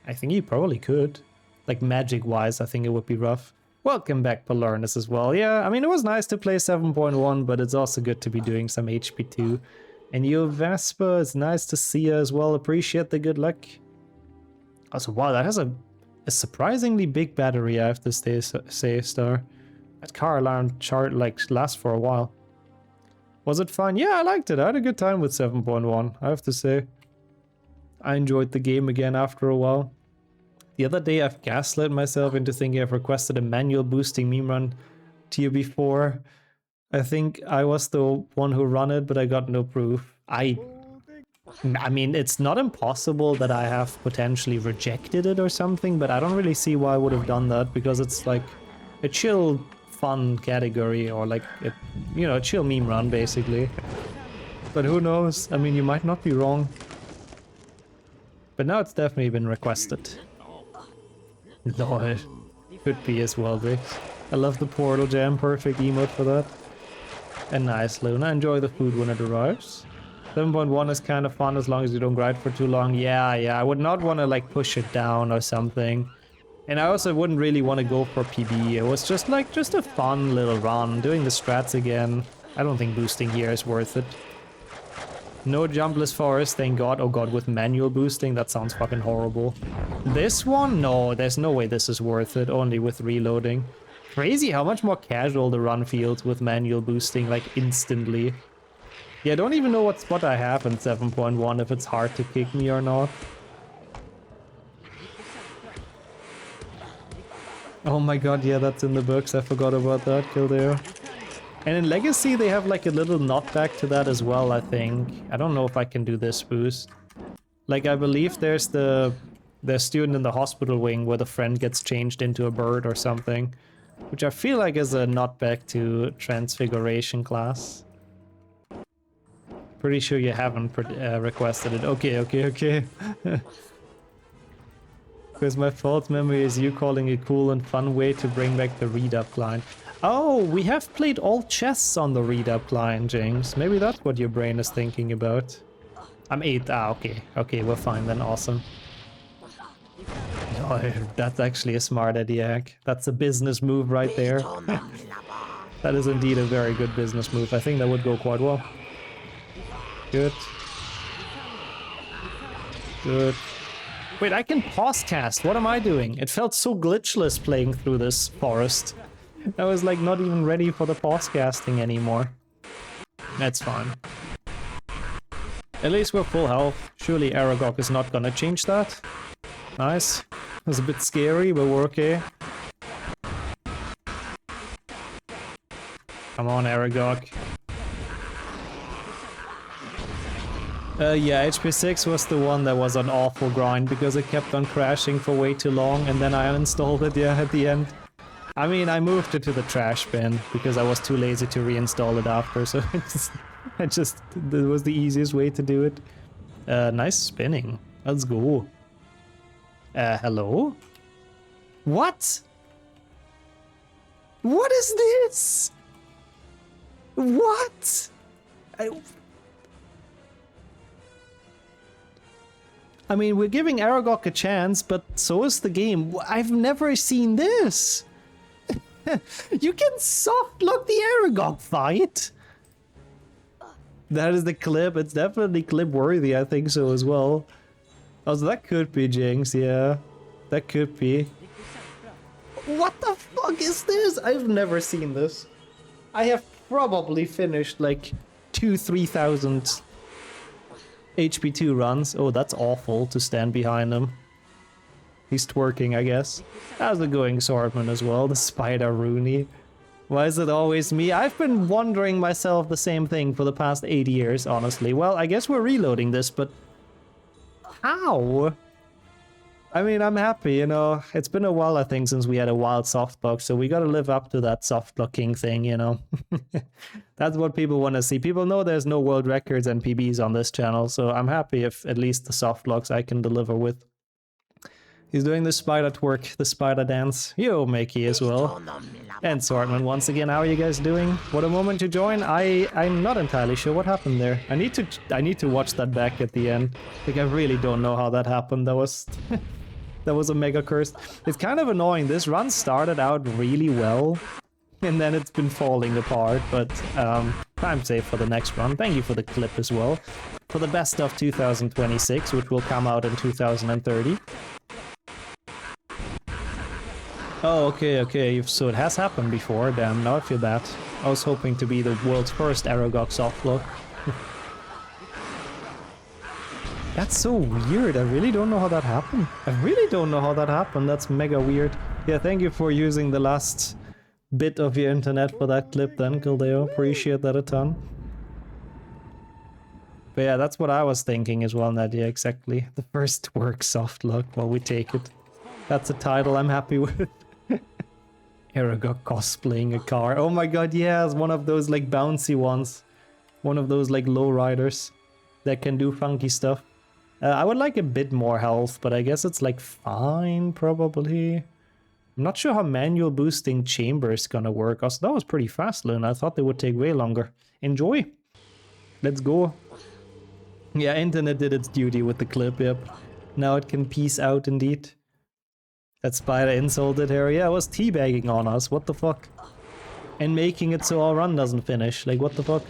I think you probably could. Like, magic-wise, I think it would be rough. Welcome back, Polernus, as well. Yeah, I mean, it was nice to play 7.1, but it's also good to be doing some HP2. And you, Vespa, it's nice to see you as well. Appreciate the good luck. Also, wow, that has a surprisingly big battery, I have to say, Star. That car alarm chart, like, lasts for a while. Was it fun? Yeah, I liked it. I had a good time with 7.1, I have to say. I enjoyed the game again after a while. The other day I've gaslit myself into thinking I've requested a manual boosting meme run to you before. I think I was the one who ran it, but I got no proof. I mean, it's not impossible that I have potentially rejected it or something, but I don't really see why I would have done that, because it's like a chill, fun category, or like, a chill meme run, basically. But who knows? I mean, you might not be wrong. But now it's definitely been requested. Lord. Could be as well, Vic. I love the portal jam, perfect emote for that. And nice, Luna. Enjoy the food when it arrives. 7.1 is kind of fun as long as you don't grind for too long. Yeah, I would not want to like push it down or something. And I also wouldn't really want to go for PB. It was just a fun little run, doing the strats again. I don't think boosting here is worth it. No jumpless forest, thank god. Oh god, with manual boosting, that sounds fucking horrible. This one? No, there's no way this is worth it, only with reloading. Crazy how much more casual the run feels with manual boosting, like instantly. Yeah, I don't even know what spot I have in 7.1, if it's hard to kick me or not. Oh my god, yeah, that's in the books, I forgot about that, Kildare. And in Legacy, they have like a little knockback to that as well, I think. I don't know if I can do this boost. Like, I believe there's the student in the hospital wing where the friend gets changed into a bird or something. Which I feel like is a knockback to Transfiguration class. Pretty sure you haven't requested it. Okay. Because my false memory is you calling a cool and fun way to bring back the read-up client. Oh, we have played all chests on the read-up client, James. Maybe that's what your brain is thinking about. I'm 8. Ah, okay. Okay, we're fine then. Awesome. Oh, that's actually a smart idea. That's a business move right there. That is indeed a very good business move. I think that would go quite well. Good. Good. Wait, I can pause cast. What am I doing? It felt so glitchless playing through this forest. I was like not even ready for the pause casting anymore. That's fine. At least we're full health. Surely Aragog is not gonna change that. Nice. It was a bit scary, but we're okay. Come on, Aragog. Yeah, HP 6 was the one that was an awful grind because it kept on crashing for way too long, and then I uninstalled it, yeah, at the end. I mean, I moved it to the trash bin because I was too lazy to reinstall it after, so it was the easiest way to do it. Nice spinning. Let's go. Hello? What? What is this? What? I mean, we're giving Aragog a chance, but so is the game. I've never seen this. You can soft lock the Aragog fight. That is the clip. It's definitely clip worthy. I think so as well. Oh, so that could be Jinx. Yeah, that could be. What the fuck is this? I've never seen this. I have probably finished like 2,000-3,000 HP2 runs. Oh, that's awful to stand behind him. He's twerking, I guess. How's it going, Swordman, as well? The Spider Rooney. Why is it always me? I've been wondering myself the same thing for the past 8 years, honestly. Well, I guess we're reloading this, but how? I mean, I'm happy, you know. It's been a while, I think, since we had a wild softlock, so we gotta live up to that softlocking thing, you know. That's what people want to see. People know there's no world records and PBs on this channel, so I'm happy if at least the softlocks I can deliver with. He's doing the spider twerk, the spider dance. Yo, Makey as well. And Swordman, once again, how are you guys doing? What a moment to join. I'm not entirely sure what happened there. I need to watch that back at the end. Like, I really don't know how that happened. That was that was a mega curse. It's kind of annoying. This run started out really well, and then it's been falling apart, but time save for the next run. Thank you for the clip as well. For the best of 2026, which will come out in 2030. Oh, okay, so it has happened before. Damn, now I feel bad. I was hoping to be the world's first Aragog softlock. That's so weird. I really don't know how that happened. That's mega weird. Yeah, thank you for using the last bit of your internet for that clip then, Kildeo. Appreciate that a ton. But yeah, that's what I was thinking as well, Nadia, exactly. The first work soft luck, well, we take it. That's a title I'm happy with. Erago cosplaying a car. Oh my god, yeah, it's one of those like bouncy ones. One of those like low riders that can do funky stuff. I would like a bit more health, but I guess it's like fine, probably. I'm not sure how manual boosting chamber is gonna work. Also, that was pretty fast, Luna. I thought they would take way longer. Enjoy. Let's go. Yeah, internet did its duty with the clip, yep. Now it can peace out indeed. That spider insulted her. Yeah, it was teabagging on us. What the fuck? And making it so our run doesn't finish. Like, what the fuck?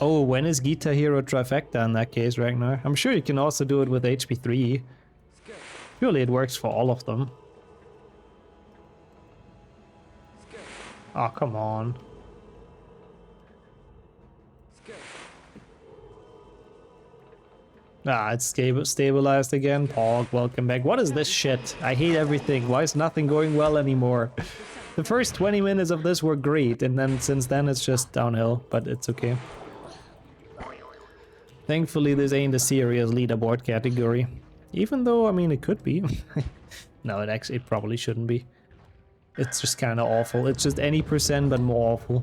Oh, when is Guitar Hero Trifecta in that case, Ragnar? I'm sure you can also do it with HP3. Surely it works for all of them. Oh, come on. Ah, it's stabilized again. Pog, welcome back. What is this shit? I hate everything. Why is nothing going well anymore? The first 20 minutes of this were great, and then since then it's just downhill, but it's okay. Thankfully, this ain't a serious leaderboard category. Even though, I mean, it could be. No, it probably shouldn't be. It's just kind of awful. It's just any percent, but more awful.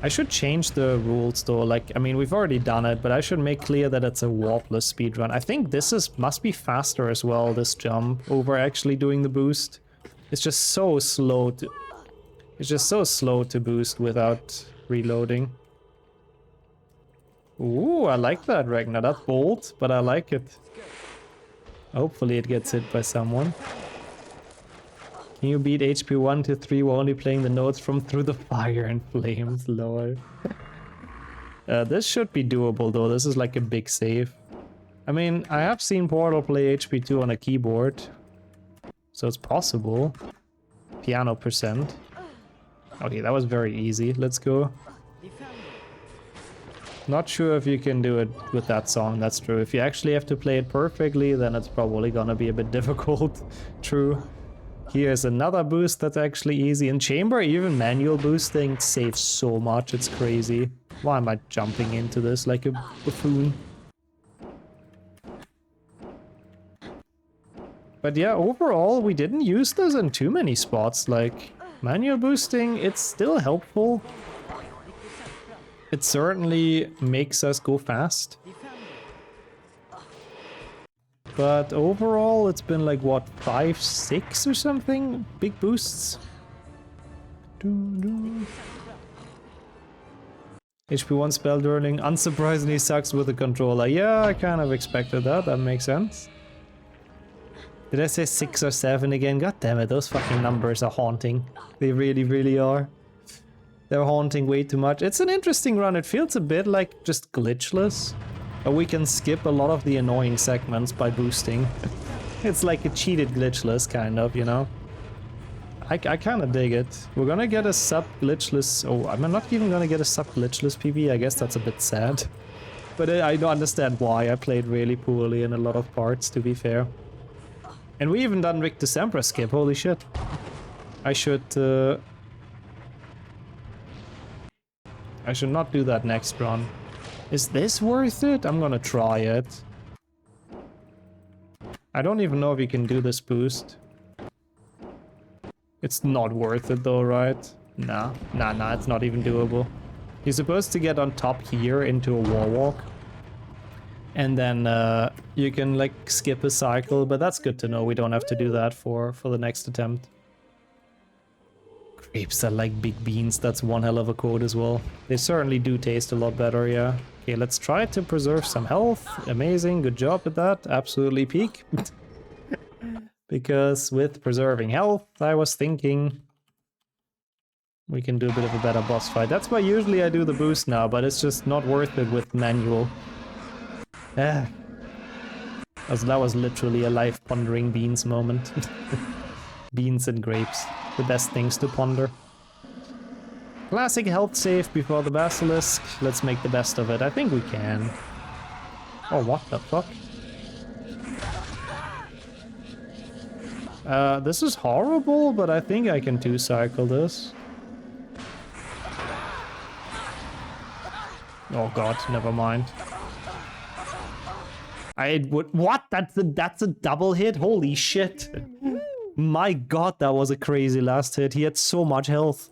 I should change the rules though, like, I mean, we've already done it, but I should make clear that it's a warpless speedrun. I think this must be faster as well, this jump, over actually doing the boost. It's just so slow to... It's just so slow to boost without reloading. Ooh, I like that, Ragnar. That's bold, but I like it. Hopefully it gets hit by someone. Can you beat HP 1 to 3 while only playing the notes from Through the Fire and Flames? Lol. This should be doable though. This is like a big save. I mean, I have seen Portal play HP 2 on a keyboard. So it's possible. Piano percent. Okay, that was very easy. Let's go. Not sure if you can do it with that song, that's true. If you actually have to play it perfectly, then it's probably gonna be a bit difficult. True. Here's another boost that's actually easy. In chamber, even manual boosting saves so much, it's crazy. Why am I jumping into this like a buffoon? But yeah, overall, we didn't use this in too many spots. Like, manual boosting, it's still helpful. It certainly makes us go fast. But overall, it's been like, what, 5, 6 or something? Big boosts. HP1 spell durling unsurprisingly sucks with the controller. Yeah, I kind of expected that. That makes sense. Did I say 6 or 7 again? God damn it, those fucking numbers are haunting. They really, really are. They're haunting way too much. It's an interesting run. It feels a bit like just glitchless. But we can skip a lot of the annoying segments by boosting. It's like a cheated glitchless, kind of, you know? I kind of dig it. We're gonna get a sub-glitchless... Oh, I'm not even gonna get a sub-glitchless PB. I guess that's a bit sad. But I don't understand why. I played really poorly in a lot of parts, to be fair. And we even done Rick December skip. Holy shit. I should not do that next run. Is this worth it? I'm gonna try it. I don't even know if you can do this boost. It's not worth it though, right? Nah, it's not even doable. You're supposed to get on top here into a wall walk. And then you can like skip a cycle, but that's good to know. We don't have to do that for the next attempt. Grapes are like big beans. That's one hell of a quote as well. They certainly do taste a lot better, yeah. Okay, let's try to preserve some health. Amazing, good job with that. Absolutely peak. Because with preserving health, I was thinking we can do a bit of a better boss fight. That's why usually I do the boost now, but it's just not worth it with manual. That was literally a life pondering beans moment. Beans and grapes, the best things to ponder. Classic health save before the basilisk. Let's make the best of it. I think we can. Oh, what the fuck? This is horrible, but I think I can 2-cycle this. Oh god, never mind. I would. What? That's a double hit? Holy shit. My god, that was a crazy last hit. He had so much health.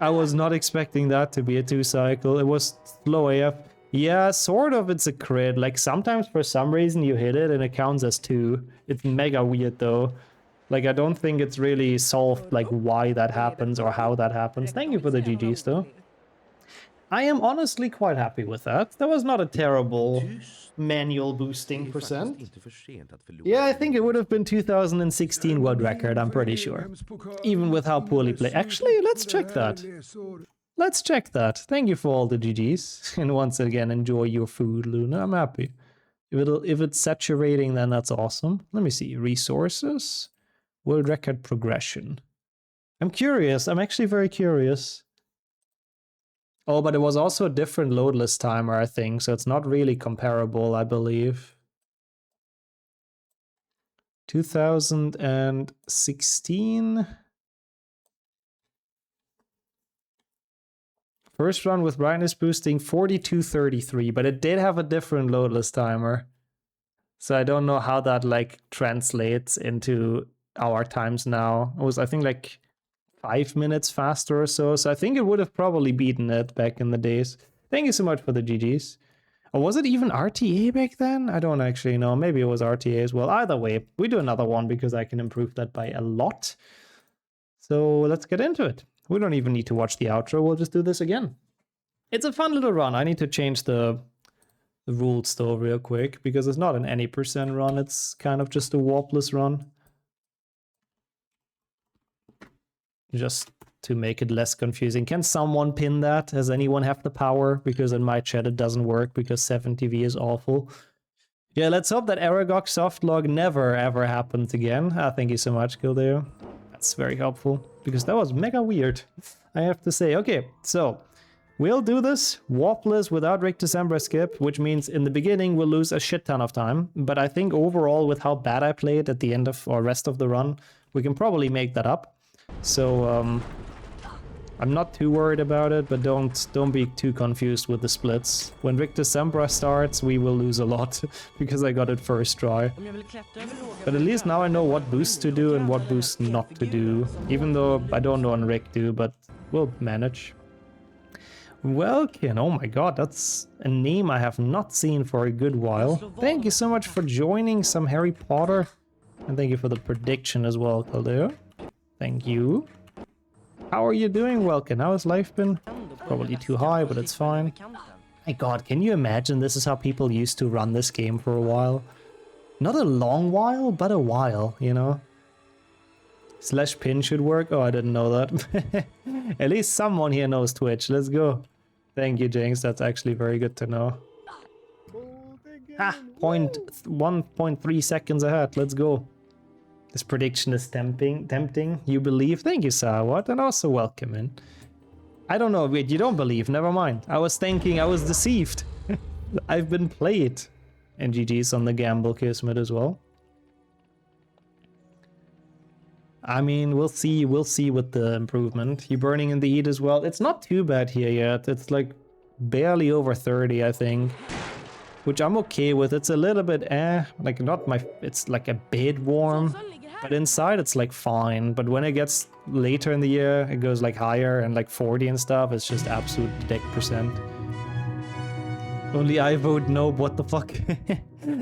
I was not expecting that to be a 2-cycle. It was slow AF. Yeah, sort of it's a crit. Like sometimes for some reason you hit it and it counts as 2. It's mega weird though. Like I don't think it's really solved like why that happens or how that happens. Thank you for the GGs though. I am honestly quite happy with that. That was not a terrible manual boosting percent. Yeah, I think it would have been 2016 world record, I'm pretty sure. Even with how poorly played. Actually, let's check that. Let's check that. Thank you for all the GGs. And once again, enjoy your food, Luna. I'm happy. If it's saturating, then that's awesome. Let me see. Resources. World record progression. I'm curious. I'm actually very curious. Oh, but it was also a different loadless timer, I think, so it's not really comparable, I believe. 2016. First run with brightness boosting 4233, but it did have a different loadless timer. So I don't know how that like translates into our times now. It was, I think, like 5 minutes faster or so. So I think it would have probably beaten it back in the days. Thank you so much for the GGs. Or was it even RTA back then? I don't actually know. Maybe it was RTA as well. Either way, we do another one because I can improve that by a lot. So let's get into it. We don't even need to watch the outro. We'll just do this again. It's a fun little run. I need to change the rules though real quick because it's not an any percent run. It's kind of just a warpless run. Just to make it less confusing. Can someone pin that? Does anyone have the power? Because in my chat it doesn't work because 7TV is awful. Yeah, let's hope that Aragog softlog never ever happens again. Thank you so much, Kildeo. That's very helpful because that was mega weird, I have to say. Okay, so we'll do this warpless without Rick December skip, which means in the beginning we'll lose a shit ton of time. But I think overall with how bad I played at the end of or rest of the run, we can probably make that up. So I'm not too worried about it, but don't be too confused with the splits. When Victor Sembra starts, we will lose a lot because I got it first try. But at least now I know what boosts to do and what boosts not to do. Even though I don't know on Rick do, but we'll manage. Welkin, oh my god, that's a name I have not seen for a good while. Thank you so much for joining some Harry Potter. And thank you for the prediction as well, Caldeo. Thank you. How are you doing, Welkin? How has life been? Probably too high, but it's fine. My god, can you imagine this is how people used to run this game for a while? Not a long while, but a while, you know? Slash pin should work? Oh, I didn't know that. At least someone here knows Twitch. Let's go. Thank you, Jinx. That's actually very good to know. Ah, 1.3 seconds ahead. Let's go. This prediction is tempting. You believe? Thank you, Sawat, and also welcome in. I don't know. Wait, you don't believe? Never mind. I was thinking I was deceived. I've been played. And GG's on the gamble kismet as well. I mean, we'll see with the improvement. You burning in the heat as well. It's not too bad here yet. It's like barely over 30, I think. Which I'm okay with. It's a little bit like not my, it's like a bit warm. But inside it's like fine. But when it gets later in the year, it goes like higher and like 40 and stuff. It's just absolute dick percent. Only I vote no, what the fuck?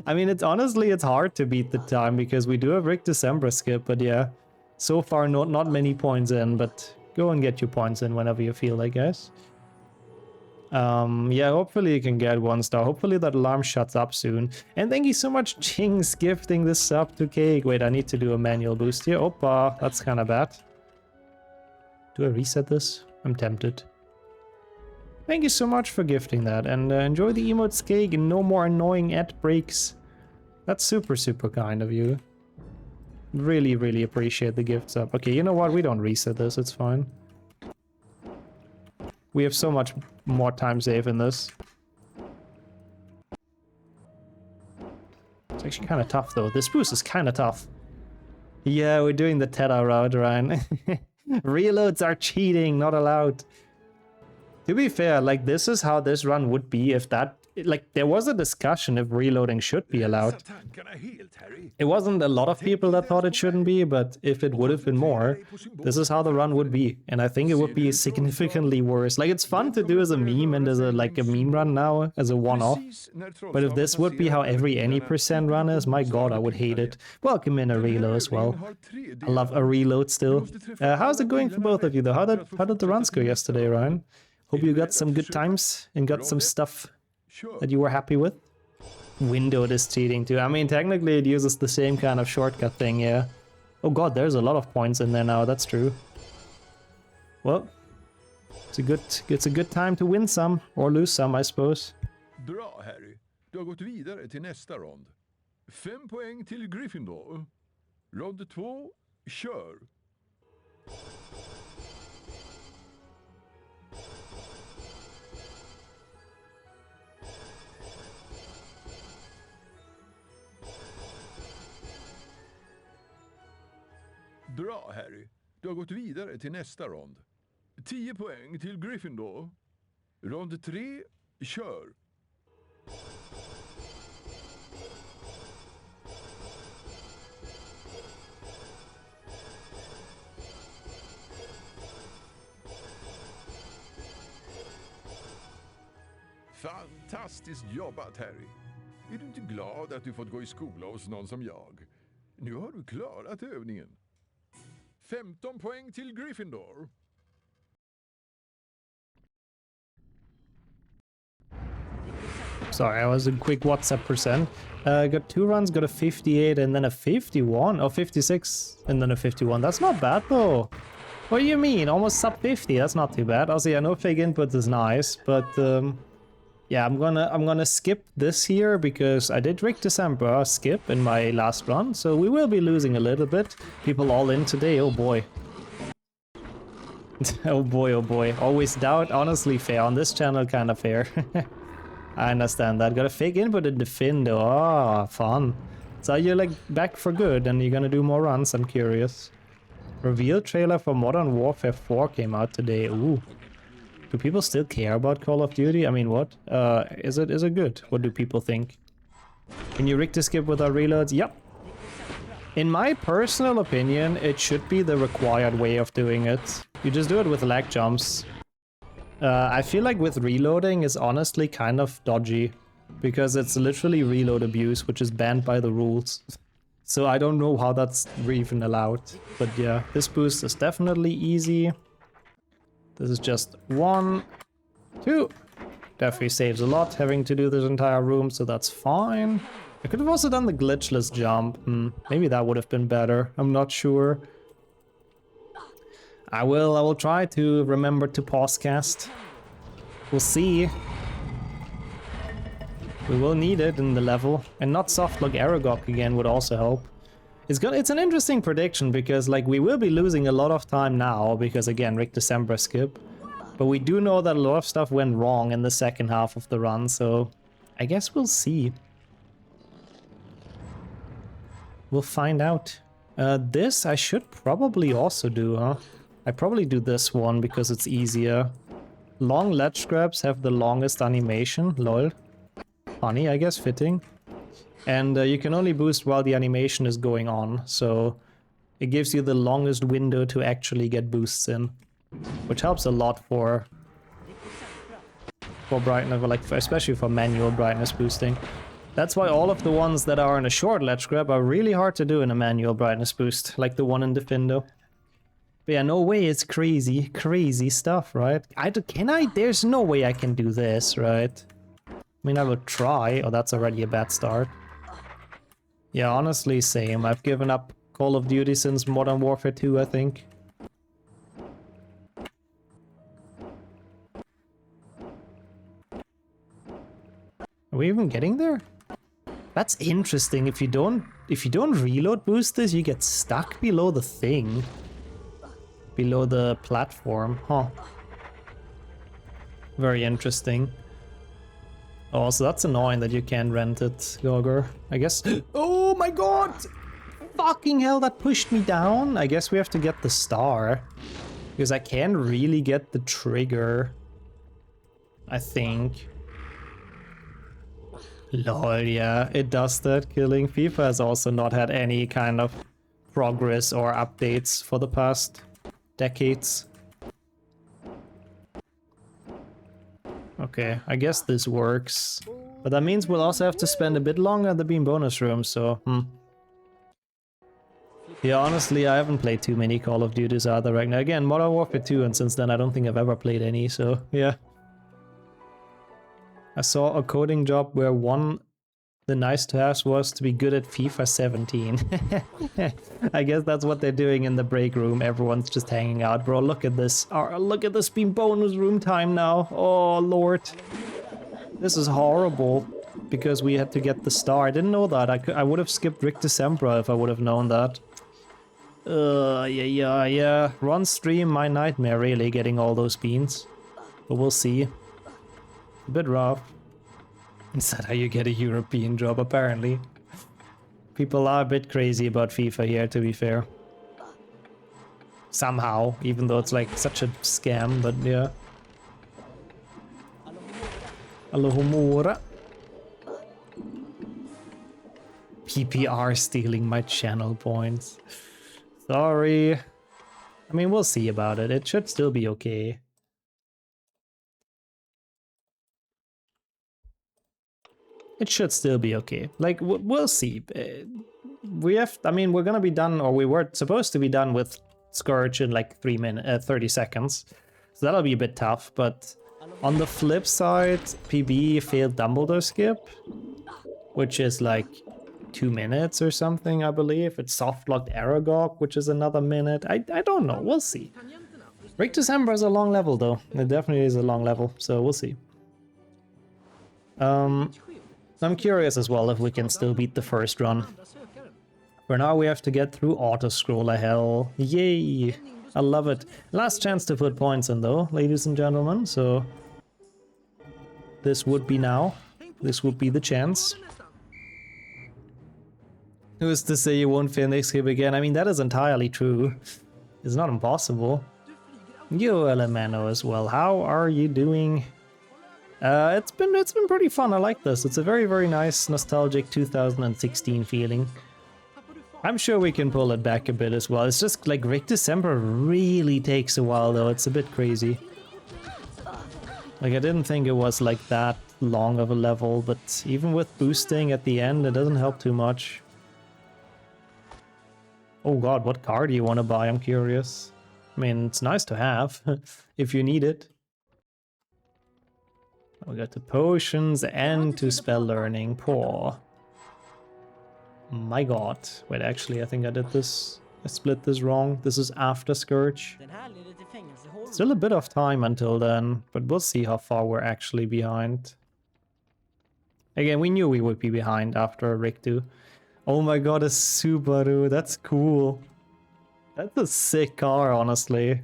I mean, it's honestly, it's hard to beat the time because we do have Rick December skip, but yeah. So far, not many points in, but go and get your points in whenever you feel like, guys. Yeah, hopefully you can get 1 star. Hopefully that alarm shuts up soon. And thank you so much, Jinx, gifting this sub to Cake. Wait, I need to do a manual boost here. Opa, that's kind of bad. Do I reset this? I'm tempted. Thank you so much for gifting that. And enjoy the emotes, Cake, and no more annoying ad breaks. That's super, super kind of you. Really, really appreciate the gift sub. Okay, you know what? We don't reset this. It's fine. We have so much more time save in this. It's actually kind of tough, though. This boost is kind of tough. Yeah, we're doing the Teta route, Ryan. Reloads are cheating, not allowed. To be fair, like, this is how this run would be if that... Like, there was a discussion if reloading should be allowed. Rensa tankarna helt, Harry. It wasn't a lot of people that thought it shouldn't be, but if it would have been more, this is how the run would be. And I think it would be significantly worse. Like, it's fun to do as a meme and as a meme run now, as a one-off. But if this would be how every any percent run is, my god, I would hate it. Welcome in a reload as well. I love a reload still. How's it going for both of you though? How did the runs go yesterday, Ryan? Hope you got some good times and got some stuff that you were happy with. Windowed is cheating too. I mean, technically it uses the same kind of shortcut thing, yeah. Oh god, there's a lot of points in there now, that's true. Well, it's a good time to win some, or lose some, I suppose. Bra, Harry. Du har gått vidare till nästa rond. 5 poäng till Gryffindor. Rond 2, kör. Bra, Harry. Du har gått vidare till nästa rond. 10 poäng till Gryffindor. Rond 3, kör. Fantastiskt jobbat, Harry. Är du inte glad att du fått gå i skola hos någon som jag? Nu har du klarat övningen. 15 poäng till Gryffindor. Sorry, I was a quick WhatsApp percent. Got 2 runs, got a 58 and then a 51. Oh, 56 and then a 51. That's not bad though. What do you mean? Almost sub 50. That's not too bad. Also, yeah, no fake input is nice, but yeah, I'm gonna skip this here because I did Rick December skip in my last run, so we will be losing a little bit. People all in today. Oh boy. Oh boy, oh boy. Always doubt. Honestly, fair on this channel, kind of fair. I understand that. Got a fake input in the fin though. Ah, fun. So you're like back for good and you're gonna do more runs, I'm curious. Reveal trailer for Modern Warfare 4 came out today. Ooh. Do people still care about Call of Duty? I mean, what? Is it good? What do people think? Can you rig to skip without reloads? Yep. In my personal opinion, it should be the required way of doing it. You just do it with lag jumps. I feel like with reloading is honestly kind of dodgy, because it's literally reload abuse, which is banned by the rules. So I don't know how that's even allowed. But yeah, this boost is definitely easy. This is just 1, 2. Definitely saves a lot having to do this entire room, so that's fine. I could have also done the glitchless jump. Maybe that would have been better. I'm not sure. I will try to remember to pause cast. We'll see. We will need it in the level. And not softlock Aragog again would also help. It's an interesting prediction because like we will be losing a lot of time now because again Rick December skip. But we do know that a lot of stuff went wrong in the second half of the run, so I guess we'll see. We'll find out. This I should probably also do, huh? I probably do this one because it's easier. Long ledge grabs have the longest animation, lol. Funny, I guess, fitting. And you can only boost while the animation is going on, so it gives you the longest window to actually get boosts in, which helps a lot for brightness, like especially for manual brightness boosting. That's why all of the ones that are in a short ledge grab are really hard to do in a manual brightness boost, like the one in Defendo. But yeah, no way, it's crazy, crazy stuff, right? There's no way I can do this, right? I mean, I will try. Oh, that's already a bad start. Yeah, honestly, same. I've given up Call of Duty since Modern Warfare 2, I think. Are we even getting there? That's interesting. If you don't reload boost this, you get stuck below the thing. Below the platform, huh? Very interesting. Oh, so that's annoying that you can't rent it, Gogor. I guess. Oh my god! fucking hell, that pushed me down? I guess we have to get the star. Because I can't really get the trigger. I think. Lol, yeah, it does that. Killing FIFA has also not had any kind of progress or updates for the past decades. Okay, I guess this works. But that means we'll also have to spend a bit longer at the Beam bonus room, so yeah, honestly, I haven't played too many Call of Duties either right now. Again, Modern Warfare 2, and since then I don't think I've ever played any, so yeah. I saw a coding job where the nice to have was to be good at FIFA 17. I guess that's what they're doing in the break room. Everyone's just hanging out. Bro, look at this. Oh, look at this Beam bonus room time now. Oh, Lord. This is horrible. Because we had to get the star. I didn't know that. I would have skipped Rick December if I would have known that. Yeah. Run stream, my nightmare, really, getting all those beans. But we'll see. A bit rough. Is that how you get a European job, apparently? People are a bit crazy about FIFA here, to be fair. Somehow, even though it's like such a scam, but yeah. Alohomora. PPR stealing my channel points. Sorry. I mean, we'll see about it. It should still be okay. It should still be okay. Like, we'll see. I mean, we're gonna be done, or we were supposed to be done with Scourge in like 30 seconds. So that'll be a bit tough, but on the flip side, PB failed Dumbledore skip, which is like 2 minutes or something, I believe. It's soft-locked Aragog, which is another minute. I don't know, we'll see. Rick December is a long level, though. It definitely is a long level, so we'll see. I'm curious as well if we can still beat the first run. For now, we have to get through auto-scroller hell. Yay! I love it. Last chance to put points in, though, ladies and gentlemen, so... This would be now. This would be the chance. Who's to say you won't finish skip again? I mean, that is entirely true. It's not impossible. You, Elemano, as well. How are you doing? It's been pretty fun. I like this. It's a very, very nice, nostalgic 2016 feeling. I'm sure we can pull it back a bit as well. It's just like Rick December really takes a while, though. It's a bit crazy. Like, I didn't think it was like that long of a level, but even with boosting at the end, it doesn't help too much. Oh god, what car do you want to buy? I'm curious. I mean, it's nice to have if you need it. We got to potions and to spell learning. Poor. My god. Wait, actually, I think I did this. I split this wrong. This is after Scourge. Still a bit of time until then, but we'll see how far we're actually behind. Again, we knew we would be behind after Rick 2. Oh my god, a Subaru. That's cool. That's a sick car, honestly.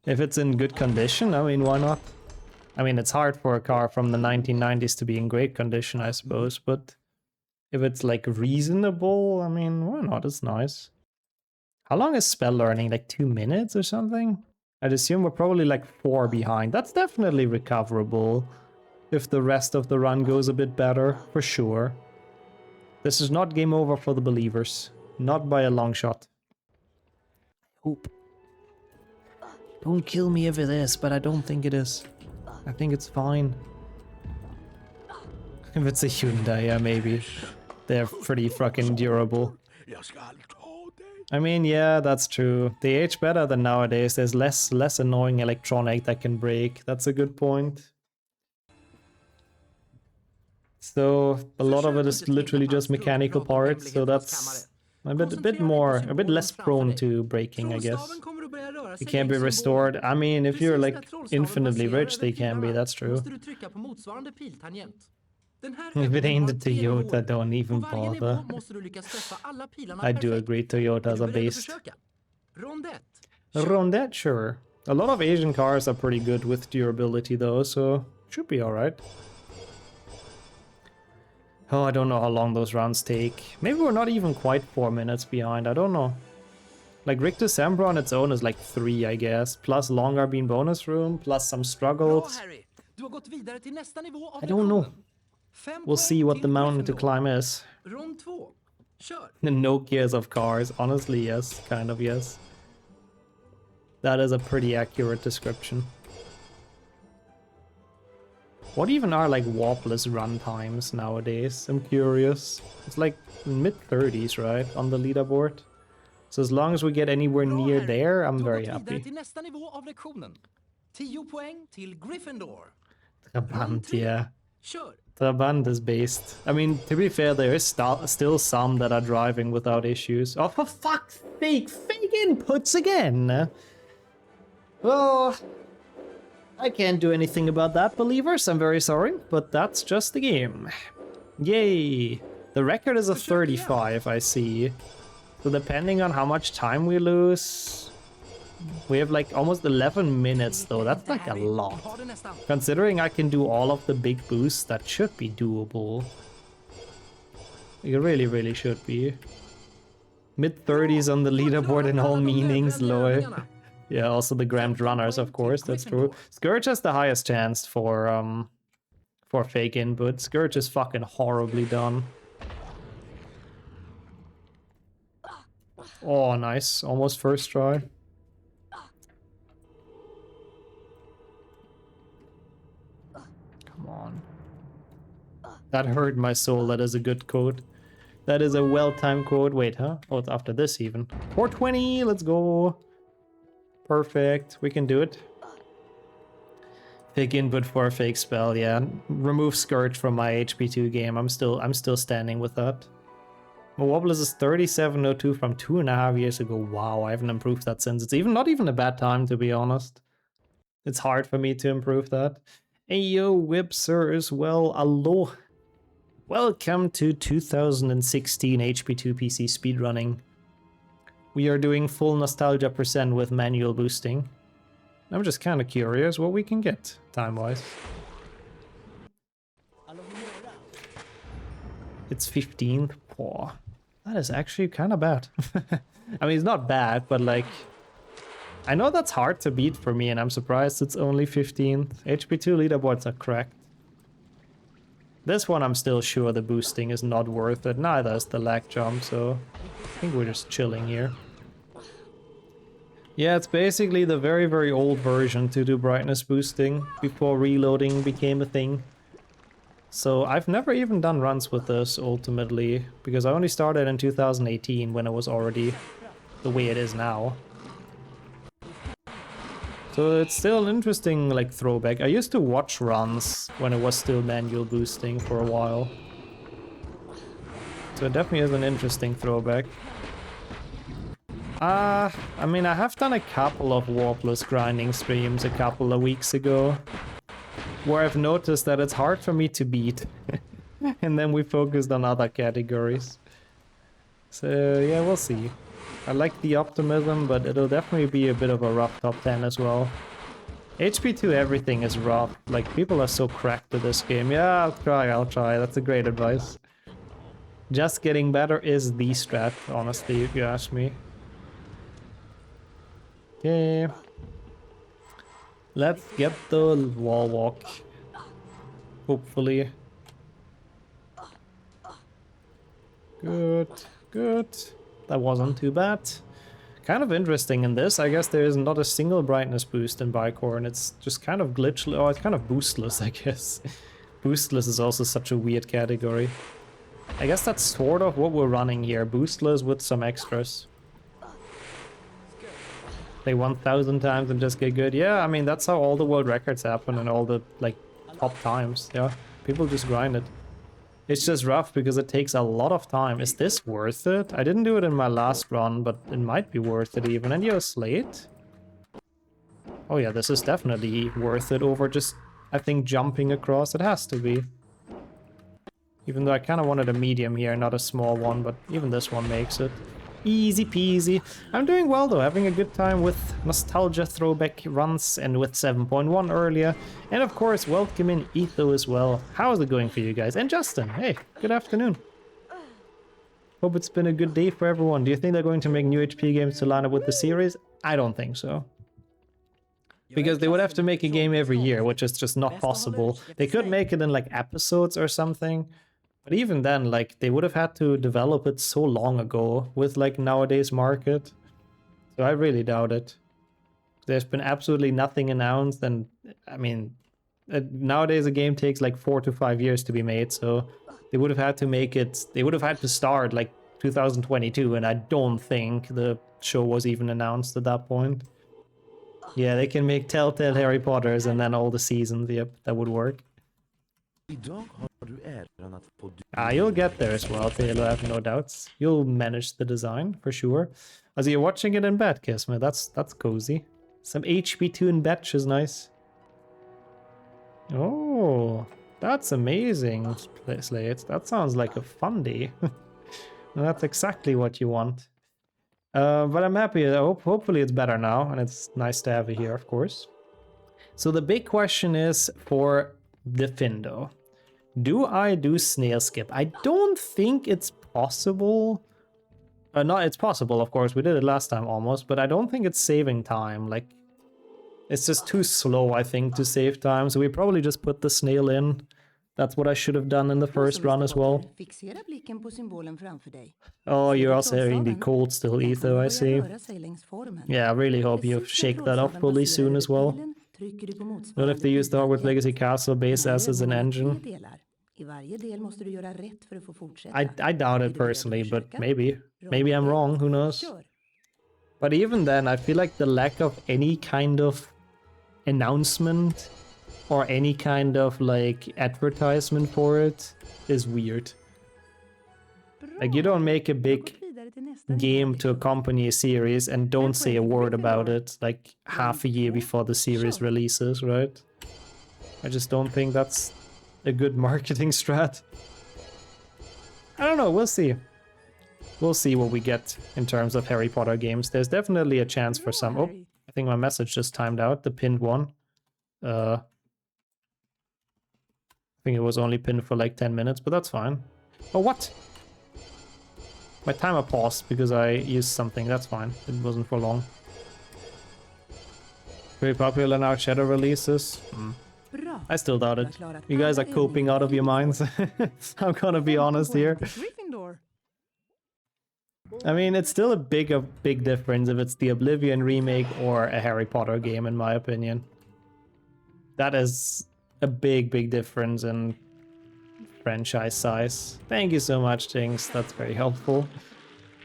If it's in good condition, I mean, why not? I mean, it's hard for a car from the 1990s to be in great condition, I suppose, but if it's like reasonable, I mean, why not? It's nice. How long is spell learning? Like 2 minutes or something? I'd assume we're probably like 4 behind. That's definitely recoverable if the rest of the run goes a bit better, for sure. This is not game over for the believers. Not by a long shot. Hope. Don't kill me if it is, but I don't think it is. I think it's fine. If it's a Hyundai, yeah, maybe. They're pretty fucking durable. I mean, yeah, that's true. They age better than nowadays. There's less annoying electronic that can break. That's a good point. So a lot of it is literally just mechanical parts, so that's a bit less prone to breaking, I guess. It can be restored. I mean, if you're like infinitely rich, they can be, that's true. If it ain't the Toyota, don't even bother. I do agree, Toyotas are based. Rondette, sure. A lot of Asian cars are pretty good with durability though, so should be alright. Oh, I don't know how long those rounds take. Maybe we're not even quite 4 minutes behind. I don't know. Like Rick December on its own is like 3, I guess. Plus longer bean bonus room, plus some Bra, struggles. Harry. Du har gått vidare till nästa nivå av I don't know. lektionen. 5 We'll poäng see what till the mountain to Gryffindor. climb is. Rond 2. Kör. The Nokias of cars. Honestly, yes. Kind of, yes. That is a pretty accurate description. What even are like warpless run times nowadays? I'm curious. It's like mid-30s, right? On the leaderboard. So as long as we get anywhere Bra, near Harry. there, I'm Du har very gått vidare happy. till nästa nivå av lektionen. 10 poäng till Gryffindor. Trabant, yeah. Kör. Trabant is based. I mean, to be fair, there is still some that are driving without issues. Oh, for fuck's sake, fake inputs again! Well, I can't do anything about that, believers. I'm very sorry, but that's just the game. Yay! The record is a 35, I see. So depending on how much time we lose... We have like almost 11 minutes though, that's like a lot. Du har det nästan. Considering I can do all of the big boosts, that should be doable. It really should be. Mid-30s on the leaderboard in all meanings, lol. Yeah, also the Grand Runners, of course, that's true. Scourge has the highest chance for fake input. Scourge is fucking horribly done. Oh, nice. Almost first try. Come on. That hurt my soul. That is a good quote. That is a well-timed quote. Wait, huh? Oh, it's after this even. 420, let's go. Perfect. We can do it. Fake input for a fake spell, yeah. Remove Scourge from my HP2 game. I'm still standing with that. Wobblers is 3702 from 2.5 years ago. Wow, I haven't improved that since. It's not even a bad time, to be honest. It's hard for me to improve that. Ayo, Webster as well. Hello. Welcome to 2016 HP2 PC speedrunning. We are doing full nostalgia percent with manual boosting. I'm just kind of curious what we can get time-wise. It's 15th. Oh, that is actually kind of bad. I mean, it's not bad, but like... I know that's hard to beat for me, and I'm surprised it's only 15th. HP2 leaderboards are cracked. This one I'm still sure the boosting is not worth it, neither is the lag jump, so I think we're just chilling here. Yeah, it's basically the very old version to do brightness boosting before reloading became a thing. So I've never even done runs with this ultimately, because I only started in 2018 when it was already the way it is now. So it's still an interesting like throwback. I used to watch runs when it was still manual boosting for a while. So it definitely is an interesting throwback. I mean, I have done a couple of warpless grinding streams a couple of weeks ago, where I've noticed that it's hard for me to beat. And then we focused on other categories. So yeah, we'll see. I like the optimism, but it'll definitely be a bit of a rough top 10 as well. HP2 everything is rough. Like, people are so cracked to this game. Yeah, I'll try. That's a great advice. Just getting better is the strat, honestly, if you ask me. Okay. Let's get the wall walk. Hopefully. Good, good. That wasn't too bad. Kind of interesting in this. I guess there is not a single brightness boost in Bicorn. It's just kind of glitchless. Oh, it's kind of boostless, I guess. Boostless is also such a weird category. I guess that's sort of what we're running here. Boostless with some extras. Play 1,000 times and just get good. Yeah, I mean, that's how all the world records happen and all the, like, top times. Yeah, people just grind it. It's just rough because it takes a lot of time. Is this worth it? I didn't do it in my last run, but it might be worth it even. And you're Slate? Oh yeah, this is definitely worth it over just, I think, jumping across. It has to be. Even though I kind of wanted a medium here, not a small one, but even this one makes it. Easy peasy. I'm doing well though, having a good time with nostalgia throwback runs and with 7.1 earlier. And of course, welcome in Etho as well. How's it going for you guys? And Justin, hey, good afternoon. Hope it's been a good day for everyone. Do you think they're going to make new HP games to line up with the series? I don't think so. Because they would have to make a game every year, which is just not possible. They could make it in like episodes or something. But even then, like, they would have had to develop it so long ago with, like, nowadays market. So I really doubt it. There's been absolutely nothing announced, and, I mean, nowadays a game takes, like, 4 to 5 years to be made, so they would have had to make it... They would have had to start, like, 2022, and I don't think the show was even announced at that point. Yeah, they can make Telltale Harry Potters and then all the seasons, yep, that would work. You'll get there as well, Taylor, I have no doubts. You'll manage the design, for sure. Also, you're watching it in bed, Kismet, that's cozy. Some HP2 in bed is nice. Oh, that's amazing, Slate. That sounds like a fun day. That's exactly what you want. But I'm happy, hopefully it's better now, and it's nice to have it here, of course. So the big question is for Defindo. Do I do snail skip? I don't think it's possible. No, it's possible, of course. We did it last time almost, but I don't think it's saving time. Like, it's just too slow, I think, to save time. So we probably just put the snail in. That's what I should have done in the first run as well. Oh, you're also having the cold still, Etho, I see. Yeah, I really hope you shake that off fully soon as well. What if they use the Hogwarts Legacy Castle base as an engine? I doubt it personally, but maybe. Maybe I'm wrong, who knows? But even then, I feel like the lack of any kind of announcement or any kind of like advertisement for it is weird. Like, you don't make a big game to accompany a series and don't say a word about it like half a year before the series releases, right? I just don't think that's a good marketing strat. I don't know, we'll see. We'll see what we get in terms of Harry Potter games. There's definitely a chance for some... Oh, I think my message just timed out, the pinned one. I think it was only pinned for like 10 minutes, but that's fine. Oh, what? My timer paused because I used something, that's fine. It wasn't for long. Very popular now, Shadow releases. I still doubt it. You guys are coping out of your minds. I'm gonna be honest here. I mean, it's still a big difference if it's the Oblivion remake or a Harry Potter game, in my opinion. That is a big difference in franchise size. Thank you so much, Jinx. That's very helpful.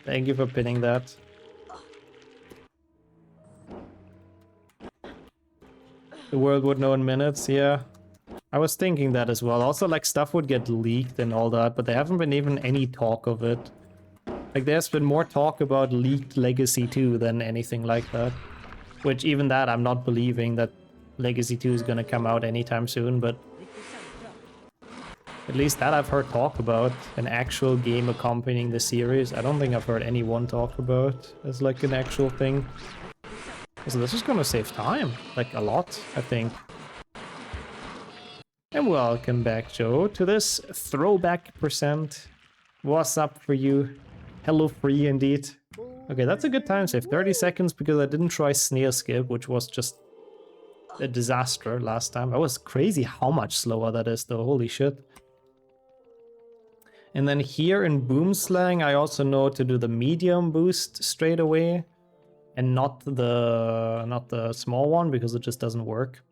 Thank you for pinning that. The world would know in minutes, yeah. I was thinking that as well. Also, like, stuff would get leaked and all that, but there haven't been even any talk of it. Like, there's been more talk about leaked Legacy 2 than anything like that. Which, even that, I'm not believing that Legacy 2 is gonna come out anytime soon, but... At least that I've heard talk about. An actual game accompanying the series. I don't think I've heard anyone talk about as, like, an actual thing. So this is gonna save time. Like, a lot, I think. And welcome back, Joe, to this throwback percent. What's up for you? Hello free indeed. Okay, that's a good time save. 30 seconds because I didn't try snail skip, which was just a disaster last time. That was crazy how much slower that is though, holy shit. And then here in Boomslang, I also know to do the medium boost straight away. And not the small one, because it just doesn't work.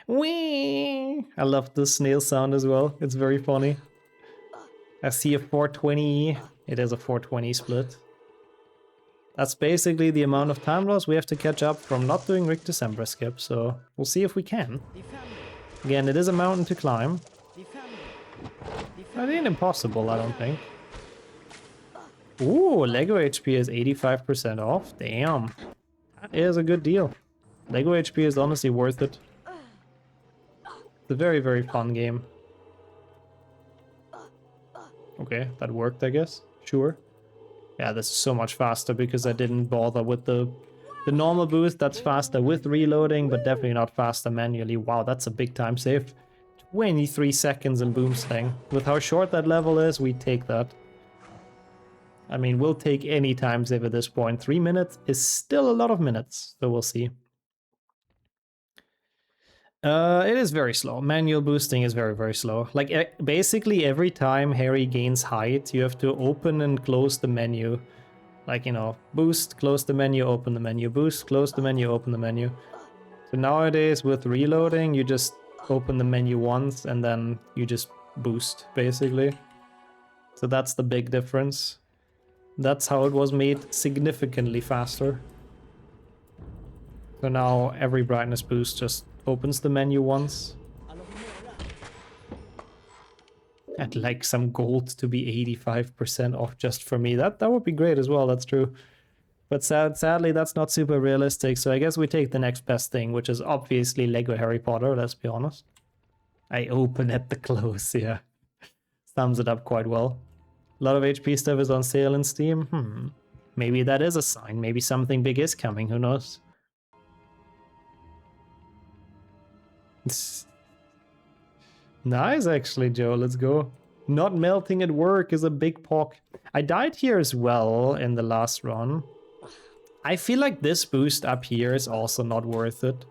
Whee! I love the snail sound as well. It's very funny. I see a 420. It is a 420 split. That's basically the amount of time loss we have to catch up from not doing Rick December skip, so we'll see if we can. Again, it is a mountain to climb. It ain't impossible, I don't think. Ooh, Lego HP is 85% off. Damn. That is a good deal. Lego HP is honestly worth it. It's a very fun game. Okay, that worked, I guess. Sure. Yeah, this is so much faster because I didn't bother with the normal boost. That's faster with reloading, but definitely not faster manually. Wow, that's a big time save. 23 seconds in boomslang. With how short that level is, we take that. I mean, we'll take any time save at this point. 3 minutes is still a lot of minutes, so we'll see. It is very slow. Manual boosting is very, very slow. Like, basically every time Harry gains height, you have to open and close the menu. Like, you know, boost, close the menu, open the menu, boost, close the menu, open the menu. So nowadays with reloading, you just open the menu once and then you just boost, basically. So that's the big difference. That's how it was made significantly faster. So now every brightness boost just opens the menu once. I'd like some gold to be 85% off just for me. That would be great as well, that's true. But sadly, that's not super realistic, so I guess we take the next best thing, which is obviously Lego Harry Potter, let's be honest. I open at the close, yeah. Sums it up quite well. A lot of HP stuff is on sale in Steam. Maybe that is a sign. Maybe something big is coming, who knows? Nice, actually, Joe. Let's go. Not melting at work is a big POC. I died here as well in the last run. I feel like this boost up here is also not worth it.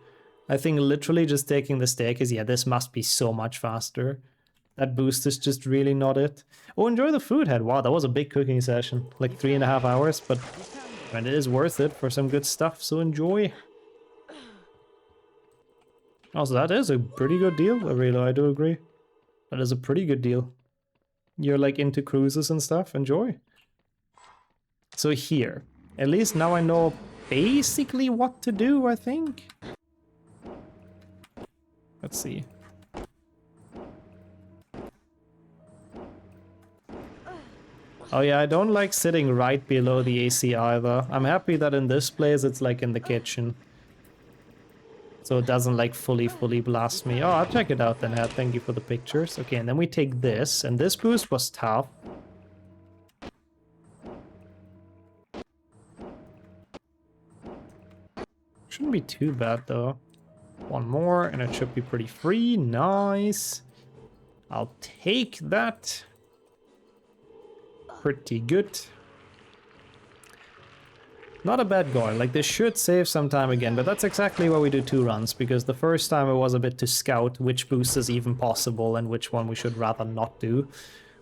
I think literally just taking the staircase, yeah, this must be so much faster. That boost is just really not it. Oh, enjoy the food head. Wow, that was a big cooking session. Like 3.5 hours, but it is worth it for some good stuff, so enjoy. Also, that is a pretty good deal, Aurelio, I do agree. That is a pretty good deal. You're like into cruises and stuff, enjoy. So here, at least now I know basically what to do, I think. Let's see. Oh yeah, I don't like sitting right below the AC either. I'm happy that in this place it's like in the kitchen. So it doesn't like fully blast me. Oh, I'll check it out then, Ed. Thank you for the pictures. Okay, and then we take this, and this boost was tough. Shouldn't be too bad though. One more, and it should be pretty free. Nice. I'll take that. Pretty good. Not a bad goal, like this should save some time again, but that's exactly why we do 2 runs, because the first time it was a bit to scout which boost is even possible and which one we should rather not do.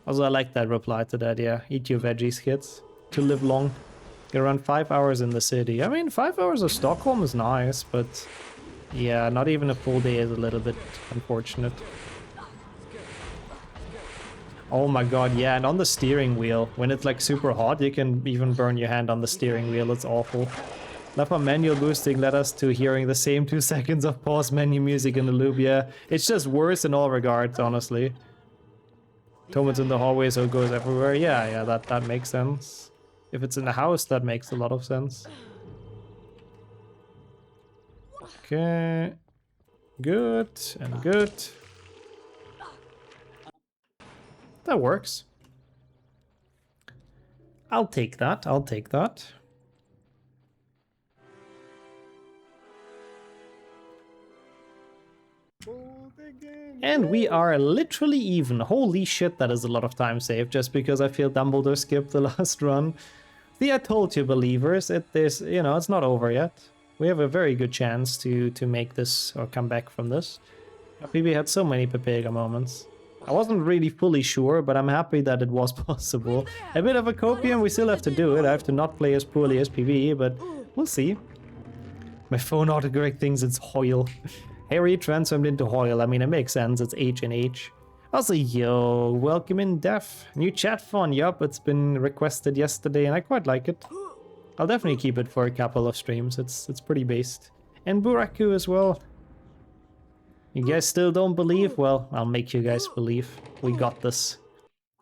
Also, I like that reply to that, yeah. Eat your veggies, kids. To live long. Get around 5 hours in the city. I mean, 5 hours of Stockholm is nice, but yeah, not even a full day is a little bit unfortunate. Oh my god, yeah, and on the steering wheel, when it's like super hot, you can even burn your hand on the steering wheel, it's awful. Love how manual boosting led us to hearing the same 2 seconds of pause menu music in the loop, yeah. It's just worse in all regards, honestly. Toman's in the hallway, so it goes everywhere. Yeah, that makes sense. If it's in the house, that makes a lot of sense. Okay. Good, and good. That works. I'll take that, I'll take that. And we are literally even. Holy shit, that is a lot of time saved just because I feel Dumbledore skipped the last run. See, I told you, believers, you know, it's not over yet. We have a very good chance to make this or come back from this. PB had so many Pepega moments. I wasn't really fully sure, but I'm happy that it was possible. A bit of a copium, we still have to do it. I have to not play as poorly as PB, but we'll see. My phone autocorrect thinks it's Hoyle. Harry transformed into Hoyle. I mean, it makes sense. It's H and H. Also, yo, welcome in, Def. New chat font. Yup, it's been requested yesterday, and I quite like it. I'll definitely keep it for a couple of streams. It's pretty based. And Buraku as well. You guys still don't believe? Well, I'll make you guys believe. We got this.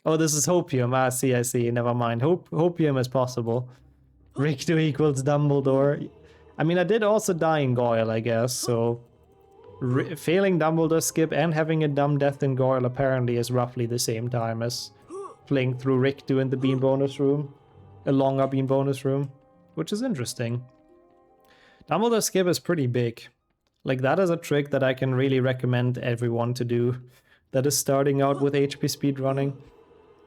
Oh, this is Hopium. I see. Never mind. Hopium is possible. Richter equals Dumbledore. I mean, I did also die in Goyle, I guess, so... failing Dumbledore skip and having a dumb death in Goyle apparently is roughly the same time as playing through Richter in the Bean bonus room. a longer beam bonus room, which is interesting. Dumbledore skip is pretty big. Like, that is a trick that I can really recommend everyone to do that is starting out with HP speedrunning.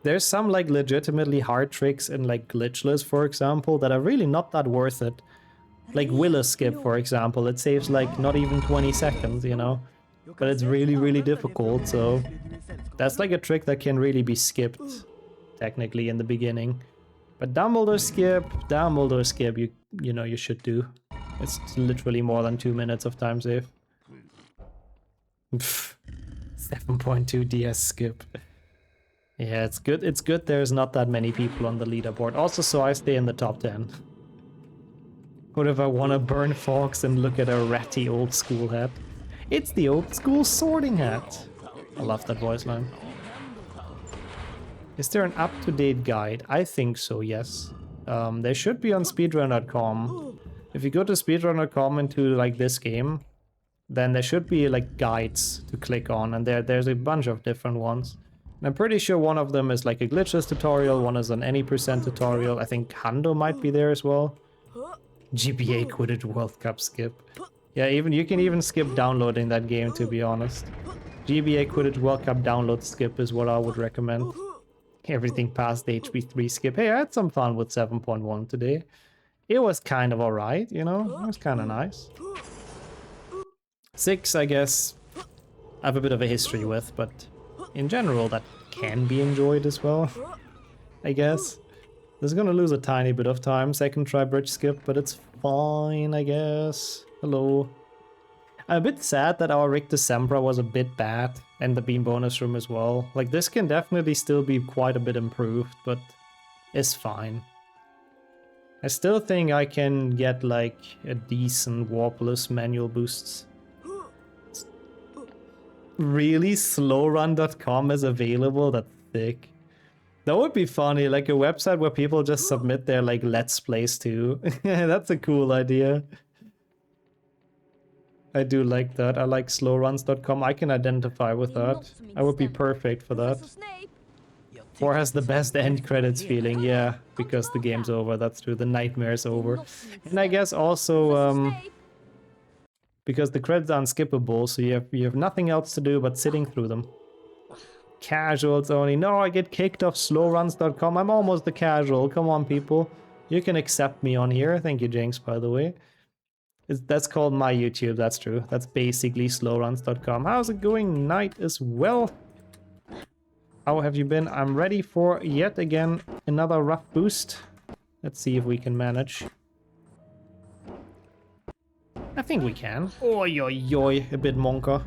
There's some like legitimately hard tricks in like glitchless, for example, that are really not that worth it. Like Willa skip, for example, it saves like not even 20 seconds, you know? But it's really, really difficult, so that's like a trick that can really be skipped, technically, in the beginning. But Dumbledore skip, you know, you should do. It's literally more than 2 minutes of time save. 7.2 DS skip. Yeah, it's good there's not that many people on the leaderboard. Also, so I stay in the top 10. What if I want to burn fogs and look at a ratty old school hat? It's the old school sorting hat. I love that voice line. Is there an up-to-date guide? I think so, yes. There should be on speedrun.com. If you go to speedrun.com into like this game, then there should be like guides to click on, and there's a bunch of different ones. And I'm pretty sure one of them is like a glitchless tutorial, one is an any percent tutorial. I think Hando might be there as well. GBA Quidditch World Cup skip. Yeah, you can even skip downloading that game, to be honest. GBA Quidditch World Cup download skip is what I would recommend. Everything past HP3 skip. Hey, I had some fun with 7.1 today. It was kind of alright, you know? It was kind of nice. 6, I guess, I have a bit of a history with, but in general, that can be enjoyed as well, I guess. This is gonna lose a tiny bit of time, second try bridge skip, but it's fine, I guess. Hello. I'm a bit sad that our Rictus Sempra was a bit bad, and the beam bonus room as well. Like, this can definitely still be quite a bit improved, but it's fine. I still think I can get, like, a decent warpless manual boosts. Really? Slowrun.com is available? That's sick. That would be funny, like a website where people just submit their like let's plays to. That's a cool idea. I do like that. I like slowruns.com. I can identify with that. I would be perfect for that. Or has the best end credits feeling, yeah, because the game's over. That's true. The nightmare's over. And I guess also because the credits are unskippable, so you have nothing else to do but sitting through them. Casuals only. No, I get kicked off slowruns.com. I'm almost a casual. Come on, people. You can accept me on here. Thank you, Jinx, by the way. That's called my YouTube. That's true. That's basically slowruns.com. How's it going? Night as well. How have you been? I'm ready for yet again another rough boost. Let's see if we can manage. I think we can. Oi, oi, oi. A bit monka.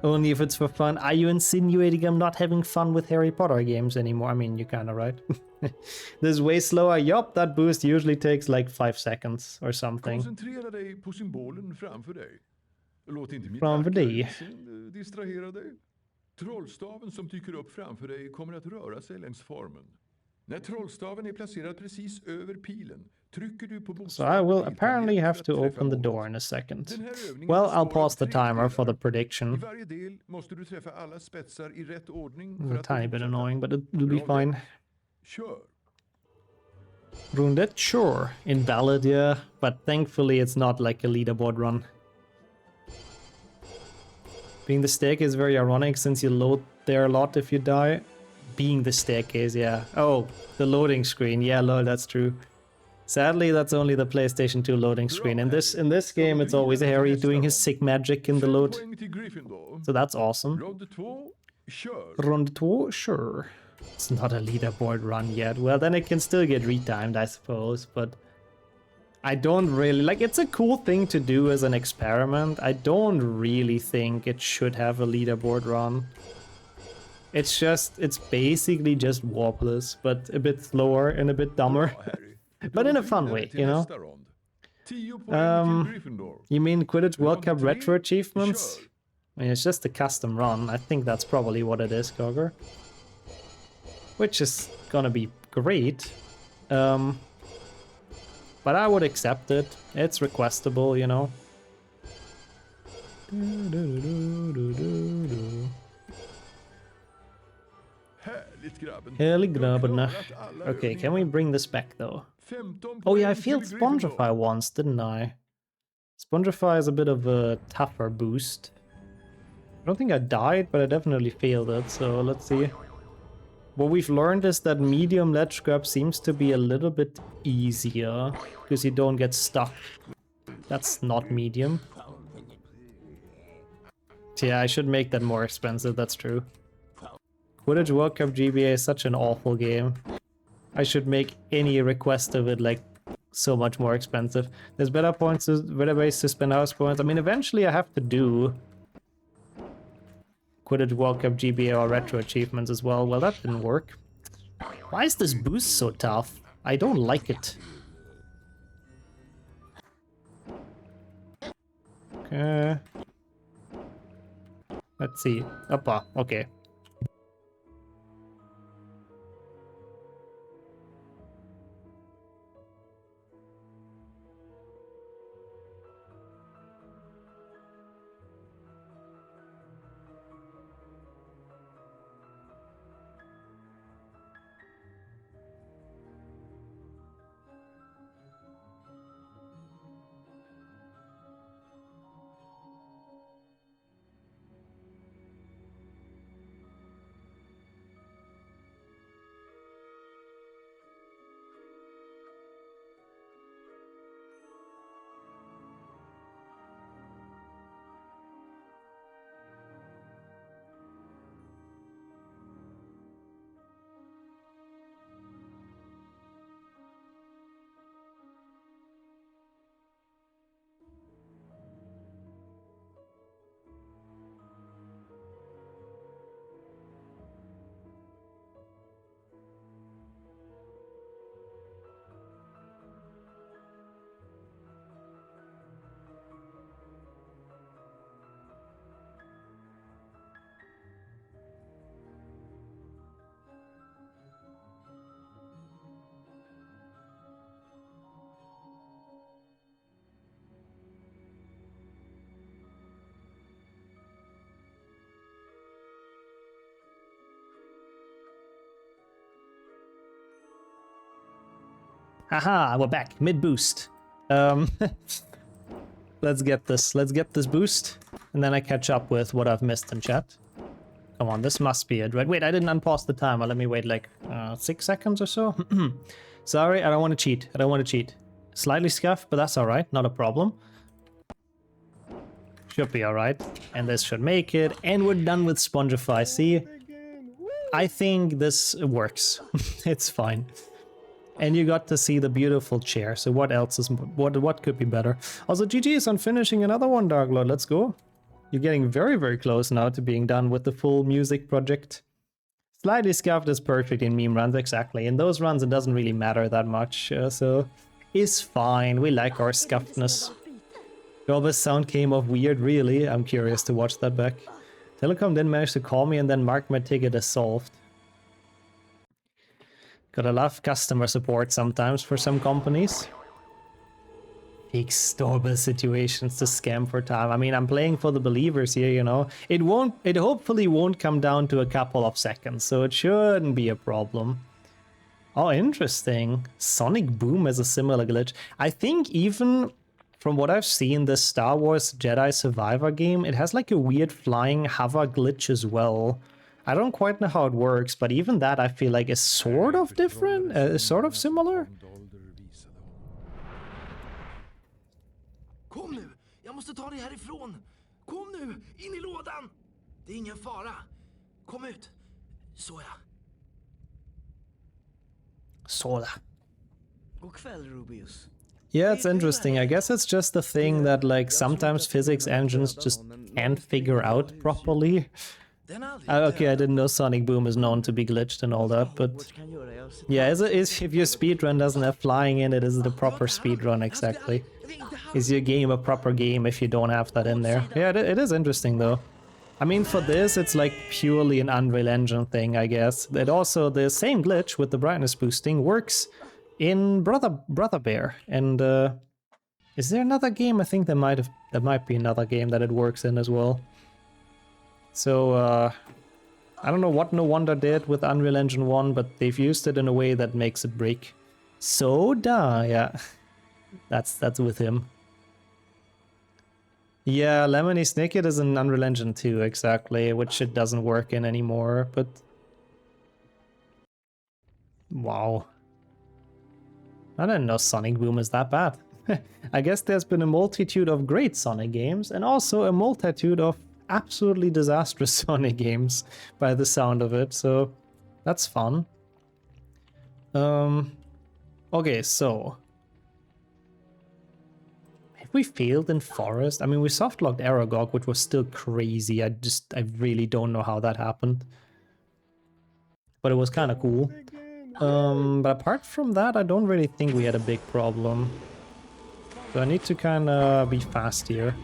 Only if it's for fun. Are you insinuating I'm not having fun with Harry Potter games anymore? I mean, you're kinda right. This is way slower. Yup, that boost usually takes like 5 seconds or something. Koncentrera dig på symbolen framför dig. Låt inte mitt Framför dig. vackra distrahera dig. Trollstaven som dyker upp framför dig kommer att röra sig längs formen. När trollstaven är placerad precis över pilen, trycker du på So I will apparently have to open the door in a second. Well, I'll pause the timer for the prediction. I varje del måste du träffa alla spetsar i rätt ordning It's för a att tiny bit fortsätta. annoying, but it'll be fine. Kör. Rundet, sure. Invalid, yeah, but thankfully it's not like a leaderboard run. Being the staircase is very ironic since you load there a lot if you die. Being the staircase, yeah. Oh, the loading screen, yeah, lol, that's true. Sadly, that's only the PlayStation 2 loading screen. In this game, it's always Harry doing his sick magic in the load. Poäng till Gryffindor. So that's awesome. Rond 2, kör. Round 2, sure. It's not a leaderboard run yet. Well, then it can still get retimed, I suppose, but I don't really... Like, it's a cool thing to do as an experiment. I don't really think it should have a leaderboard run. It's basically just warpless, but a bit slower and a bit dummer. But in a fun way, you know? 10 poäng till Gryffindor. You mean Quidditch World Cup Round 3, retro achievements? kör. I mean, it's just a custom run. I think that's probably what it is, Gogger. Which is gonna be great. But I would accept it. It's requestable, you know. Härligt Elitgrabben. Elitgrabben. Du har klarat alla Okay, can we övningarna. bring this back though? 15 Oh yeah, I poäng failed till Gryffindor. Spongify once, didn't I? Spongify is a bit of a tougher boost. I don't think I died, but I definitely failed it, so let's see. What we've learned is that medium ledge grab seems to be a little bit easier, because you don't get stuck. That's not medium. So yeah, I should make that more expensive, that's true. Quidditch World Cup GBA is such an awful game. I should make any request of it like so much more expensive. There's better ways to spend house points. I mean, eventually I have to do Quidditch World Cup GBA or retro achievements as well. Well, that didn't work. Why is this boost so tough? I don't like it. Okay. Let's see. Oppa, okay. Haha, we're back, mid-boost. Let's get this boost, and then I catch up with what I've missed in chat. Come on, this must be it, right? Wait, I didn't unpause the timer. Let me wait like 6 seconds or so. Sorry, I don't want to cheat. I don't want to cheat. Slightly scuffed, but that's alright, not a problem. Should be alright. And this should make it. And we're done with Spongify. See? I think this works. It's fine. And you got to see the beautiful chair. So what else is what could be better? Also, GG is on finishing another one, Dark Lord. Let's go. You're getting very, very close now to being done with the full music project. Slightly scuffed is perfect in meme runs, exactly. In those runs, it doesn't really matter that much, so it's fine. We like our scuffedness. Gorba's sound came off weird, really. I'm curious to watch that back. Telecom didn't manage to call me and then mark my ticket as solved. Gotta love customer support sometimes for some companies. Big doorbell situations to scam for time. I mean, I'm playing for the believers here, you know. It hopefully won't come down to a couple of seconds, so it shouldn't be a problem. Oh, interesting. Sonic Boom has a similar glitch. I think even from what I've seen, the Star Wars Jedi Survivor game, it has like a weird flying hover glitch as well. I don't quite know how it works, but even that I feel like is sort of different, sort of similar. Kom nu! Jag måste ta dig härifrån! Kom nu! In i lådan! Det är ingen fara. Kom ut. Så ja. Sådär. God kväll, Rubius. Yeah, it's interesting. I guess it's just the thing that like sometimes physics engines just can't figure out properly. Okay, I didn't know Sonic Boom is known to be glitched and all that, but yeah, if your speedrun doesn't have flying in it, is it a proper speedrun exactly? Is your game a proper game if you don't have that in there? Yeah, it is interesting though. I mean, for this, it's like purely an Unreal Engine thing, I guess. It also, the same glitch with the brightness boosting works in Brother Bear. And is there another game? I think there might be another game that it works in as well. So I don't know what No Wonder did with Unreal Engine 1, but they've used it in a way that makes it break. Soda, yeah. That's with him. Yeah, Lemony Snicket is in Unreal Engine 2, exactly, which it doesn't work in anymore, but... Wow. I didn't know Sonic Boom is that bad. I guess there's been a multitude of great Sonic games, and also a multitude of absolutely disastrous Sonic games, by the sound of it, so that's fun. Okay, so... Have we failed in Forest? I mean, we softlocked Aragog, which was still crazy. I really don't know how that happened. But it was kind of cool. But apart from that, I don't really think we had a big problem. So I need to kind of be fast here.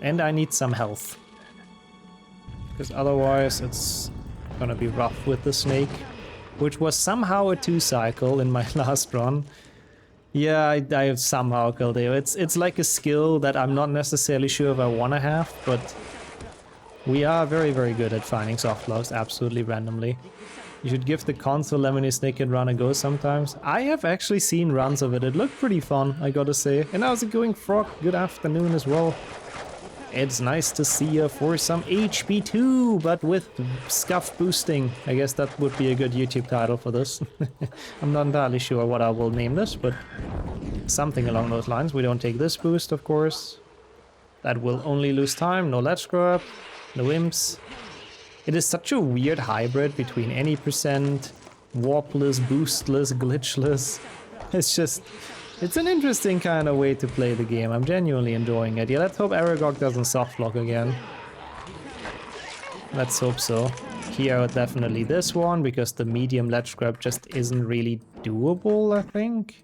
And I need some health. Because otherwise it's gonna be rough with the snake. Which was somehow a 2-cycle in my last run. Yeah, I have somehow killed it. It's like a skill that I'm not necessarily sure if I want to have, but we are very, very good at finding softlocks absolutely randomly. You should give the console Lemony Snicket run a go sometimes. I have actually seen runs of it. It looked pretty fun, I gotta say. And how's it going, Frog? Good afternoon as well. It's nice to see you for some HP too, but with scuff boosting. I guess that would be a good YouTube title for this. I'm not entirely sure what I will name this, but something along those lines. We don't take this boost, of course. That will only lose time. No ledgegrab, no imps. It is such a weird hybrid between any percent, warpless, boostless, glitchless. It's an interesting kind of way to play the game. I'm genuinely enjoying it. Yeah, let's hope Aragog doesn't softlock again. Let's hope so. Here, definitely this one, because the medium ledge grab just isn't really doable, I think.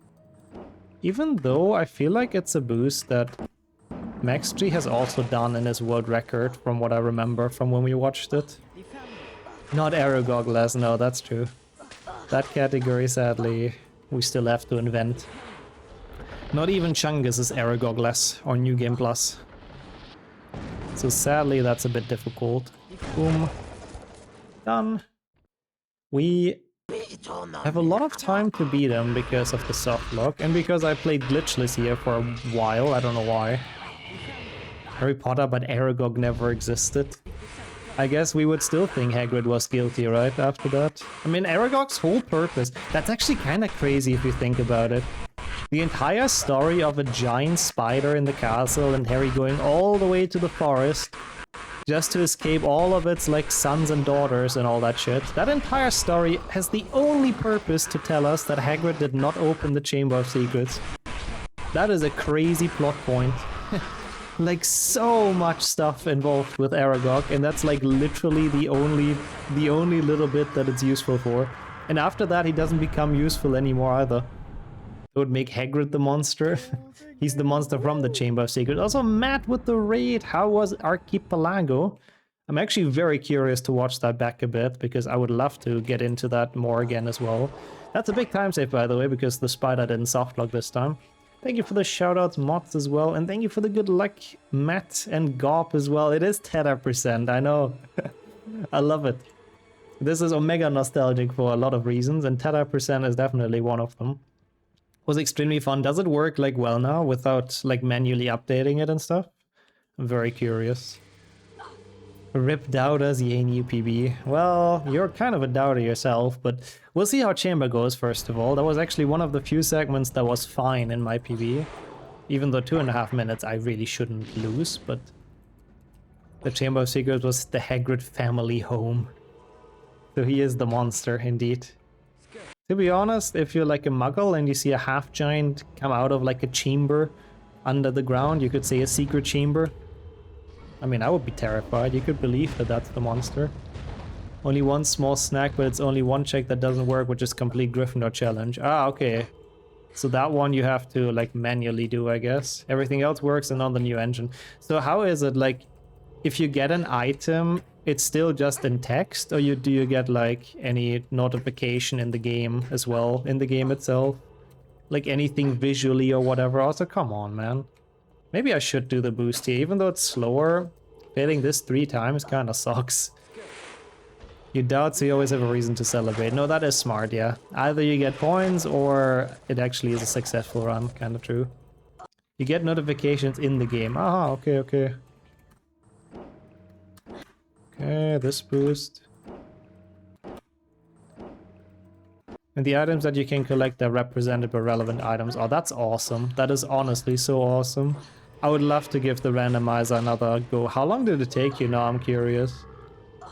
Even though I feel like it's a boost that Maxtree has also done in his world record, from what I remember from when we watched it. Not Aragog-less, no, that's true. That category, sadly, we still have to invent. Not even Chungus is Aragog-less or New Game Plus. So sadly, that's a bit difficult. Boom. Done. We have a lot of time to beat him because of the softlock, and because I played glitchless here for a while, I don't know why. Harry Potter, but Aragog never existed. I guess we would still think Hagrid was guilty, right, after that? I mean, Aragog's whole purpose, that's actually kind of crazy if you think about it. The entire story of a giant spider in the castle and Harry going all the way to the forest just to escape all of its, like, sons and daughters and all that shit. That entire story has the only purpose to tell us that Hagrid did not open the Chamber of Secrets. That is a crazy plot point. Like, so much stuff involved with Aragog, and that's like literally the only little bit that it's useful for. And after that, he doesn't become useful anymore either. It would make Hagrid the monster. He's the monster from the Chamber of Secrets. Also, Matt with the raid. How was Archipelago? I'm actually very curious to watch that back a bit, because I would love to get into that more again as well. That's a big time save, by the way, because the spider didn't softlock this time. Thank you for the shoutouts, mods as well, and thank you for the good luck, Matt and Gop as well. It is 10%, I know. I love it. This is Omega nostalgic for a lot of reasons, and 10% is definitely one of them. Was extremely fun. Does it work like well now without like manually updating it and stuff? I'm very curious. Rip doubters, yay new PB. Well, you're kind of a doubter yourself, but we'll see how Chamber goes first of all. That was actually one of the few segments that was fine in my PB. Even though 2.5 minutes I really shouldn't lose, but the Chamber of Secrets was the Hagrid family home. So he is the monster indeed. To be honest, if you're like a muggle and you see a half-giant come out of like a chamber under the ground, you could say a secret chamber. I mean, I would be terrified. You could believe that that's the monster. Only one small snack, but it's only one check that doesn't work, which is complete Gryffindor challenge. Ah, okay. So that one you have to like manually do, I guess. Everything else works and on the new engine. So how is it like, if you get an item, it's still just in text, or do you get like any notification in the game as well, in the game itself? Like anything visually or whatever? Also, come on, man. Maybe I should do the boost here, even though it's slower. Failing this 3 times kind of sucks. You doubt, so you always have a reason to celebrate. No, that is smart, yeah. Either you get points or it actually is a successful run, kind of true. You get notifications in the game. Ah, okay, okay. Okay, this boost. And the items that you can collect are represented by relevant items. Oh, that's awesome. That is honestly so awesome. I would love to give the randomizer another go. How long did it take you now? I'm curious.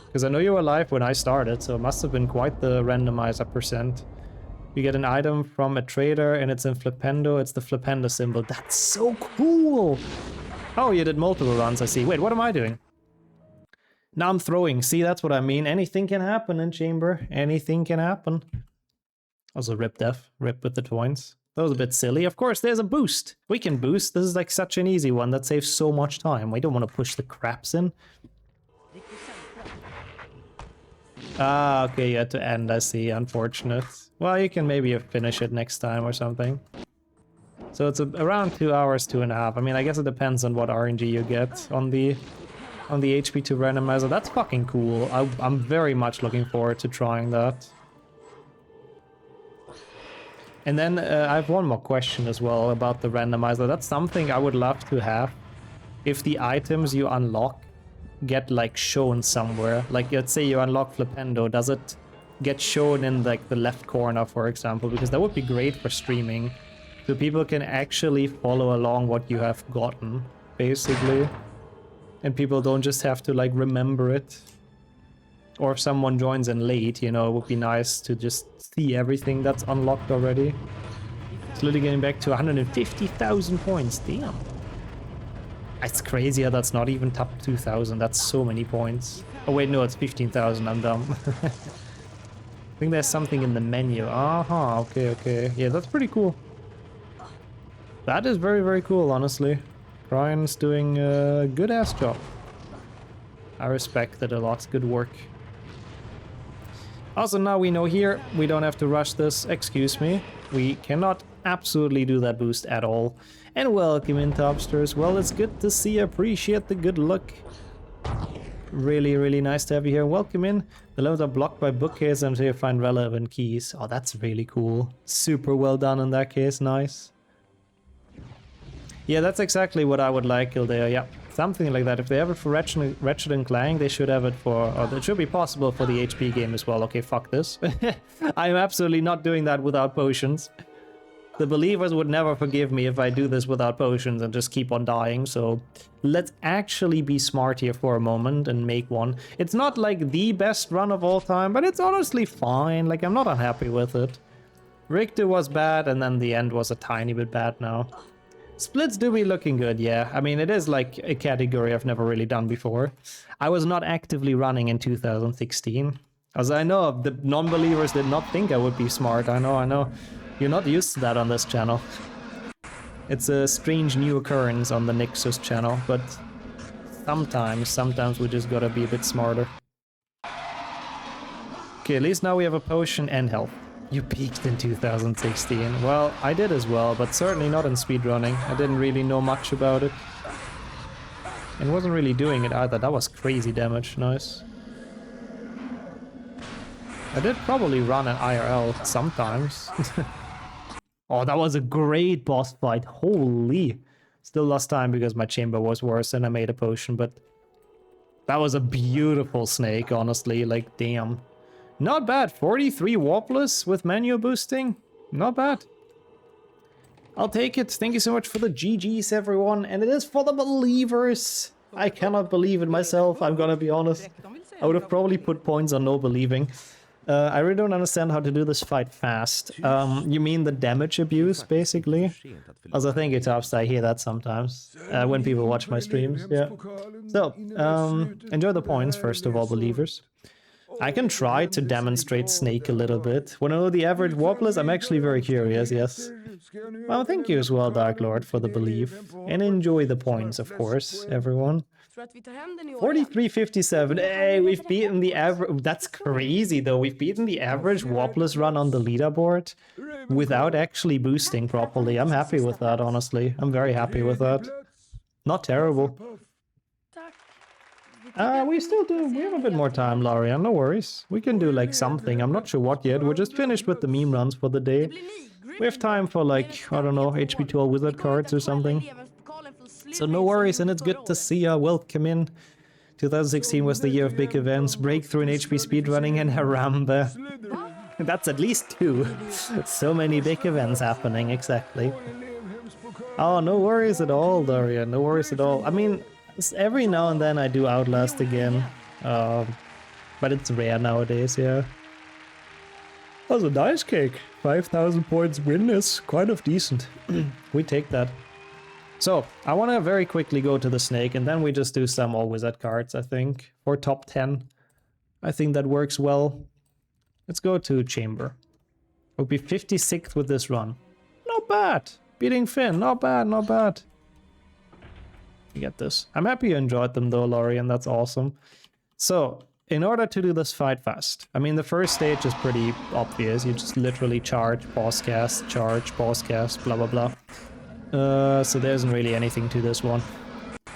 Because I know you were live when I started, so it must have been quite the randomizer percent. You get an item from a trader and it's in Flipendo. It's the Flipendo symbol. That's so cool! Oh, you did multiple runs, I see. Wait, what am I doing? Now I'm throwing. See, that's what I mean. Anything can happen in Chamber. Anything can happen. Also, rip Def. Rip with the points. That was a bit silly. Of course, there's a boost. We can boost. This is like such an easy one that saves so much time. We don't want to push the craps in. Ah, okay, you had to end, I see. Unfortunate. Well, you can maybe finish it next time or something. So it's around 2 hours, 2.5. I mean, I guess it depends on what RNG you get on the HP2 randomizer. That's fucking cool. I'm very much looking forward to trying that. And then I have one more question as well about the randomizer. That's something I would love to have. If the items you unlock get like shown somewhere, like let's say you unlock Flipendo, does it get shown in like the left corner, for example? Because that would be great for streaming, so people can actually follow along what you have gotten, basically, and people don't just have to like remember it. Or if someone joins in late, you know, it would be nice to just see everything that's unlocked already. It's literally getting back to 150,000 points, damn. It's crazy how that's not even top 2,000. That's so many points. Oh wait, no, it's 15,000. I'm dumb. I think there's something in the menu. Aha, okay, okay. Yeah, that's pretty cool. That is very, very cool, honestly. Brian's doing a good-ass job. I respect it a lot. Good work. Also, now we know here, we don't have to rush this. Excuse me. We cannot absolutely do that boost at all. And welcome in, Topsters. Well, it's good to see you. Appreciate the good luck. Really, really nice to have you here. Welcome in. The levels are blocked by bookcase until you find relevant keys. Oh, that's really cool. Super well done in that case. Nice. Yeah, that's exactly what I would like, Kildare. Yeah, something like that. If they have it for Ratchet and Clank, they should have it for... Or it should be possible for the HP game as well. Okay, fuck this. I'm absolutely not doing that without potions. The believers would never forgive me if I do this without potions and just keep on dying, so let's actually be smart here for a moment and make one. It's not like the best run of all time, but it's honestly fine. Like, I'm not unhappy with it. Richter was bad, and then the end was a tiny bit bad now. Splits do be looking good, yeah. I mean, it is like a category I've never really done before. I was not actively running in 2016. As I know, the non-believers did not think I would be smart. I know. You're not used to that on this channel. It's a strange new occurrence on the Nixus channel, but sometimes we just gotta be a bit smarter. Okay, at least now we have a potion and health. You peaked in 2016. Well, I did as well, but certainly not in speedrunning. I didn't really know much about it. And wasn't really doing it either. That was crazy damage. Nice. I did probably run an IRL sometimes. Oh, that was a great boss fight. Holy. Still lost time because my chamber was worse and I made a potion, but that was a beautiful snake, honestly. Like, damn. Not bad. 43 Warpless with manual boosting. Not bad. I'll take it. Thank you so much for the GGs, everyone. And it is for the believers. I cannot believe it myself, I'm gonna be honest. I would have probably put points on no believing. I really don't understand how to do this fight fast. You mean the damage abuse, basically? Also, thank you, Tops. I hear that sometimes when people watch my streams. Yeah. So, enjoy the points, first of all, believers. I can try to demonstrate Snake a little bit. Want to know the average Warpless? I'm actually very curious, yes. Well, thank you as well, Dark Lord, for the belief. And enjoy the points, of course, everyone. 43.57. Hey, we've beaten the average. That's crazy, though. We've beaten the average Warpless run on the leaderboard without actually boosting properly. I'm happy with that, honestly. I'm very happy with that. Not terrible. We still do. We have a bit more time, Larian. No worries. We can do like something. I'm not sure what yet. We're just finished with the meme runs for the day. We have time for like, I don't know, HP 12 wizard cards or something. So no worries, and it's good to see you. Welcome in. 2016 was the year of big events, breakthrough in HP speedrunning, and Harambe. That's at least 2. So many big events happening, exactly. Oh, no worries at all, Dorian. No worries at all. I mean, every now and then I do Outlast again. But it's rare nowadays, yeah. That was a nice cake. 5,000 points win is kind of decent. We take that. So, I want to very quickly go to the snake, and then we just do some all wizard cards, I think. For top 10. I think that works well. Let's go to chamber. We'll be 56th with this run. Not bad. Beating Finn. Not bad, not bad. You get this. I'm happy you enjoyed them though, Lorian. That's awesome. So, in order to do this fight fast, I mean, the first stage is pretty obvious. You just literally charge, pause cast, blah, blah, blah. So there isn't really anything to this one.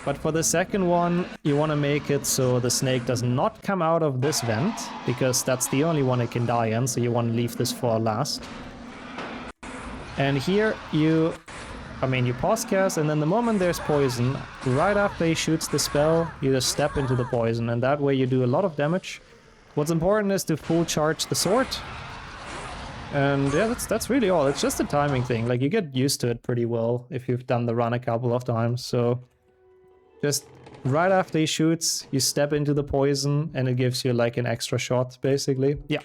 But for the second one, you want to make it so the snake does not come out of this vent, because that's the only one it can die in, so you want to leave this for last. And here you pause cast, and then the moment there's poison, right after he shoots the spell, you just step into the poison, and that way you do a lot of damage. What's important is to full charge the sword. And yeah, that's really all. It's just a timing thing. Like, you get used to it pretty well if you've done the run a couple of times. So just right after he shoots, you step into the poison, and it gives you like an extra shot, basically. Yeah.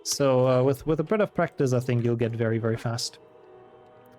So with a bit of practice, I think you'll get very, very fast.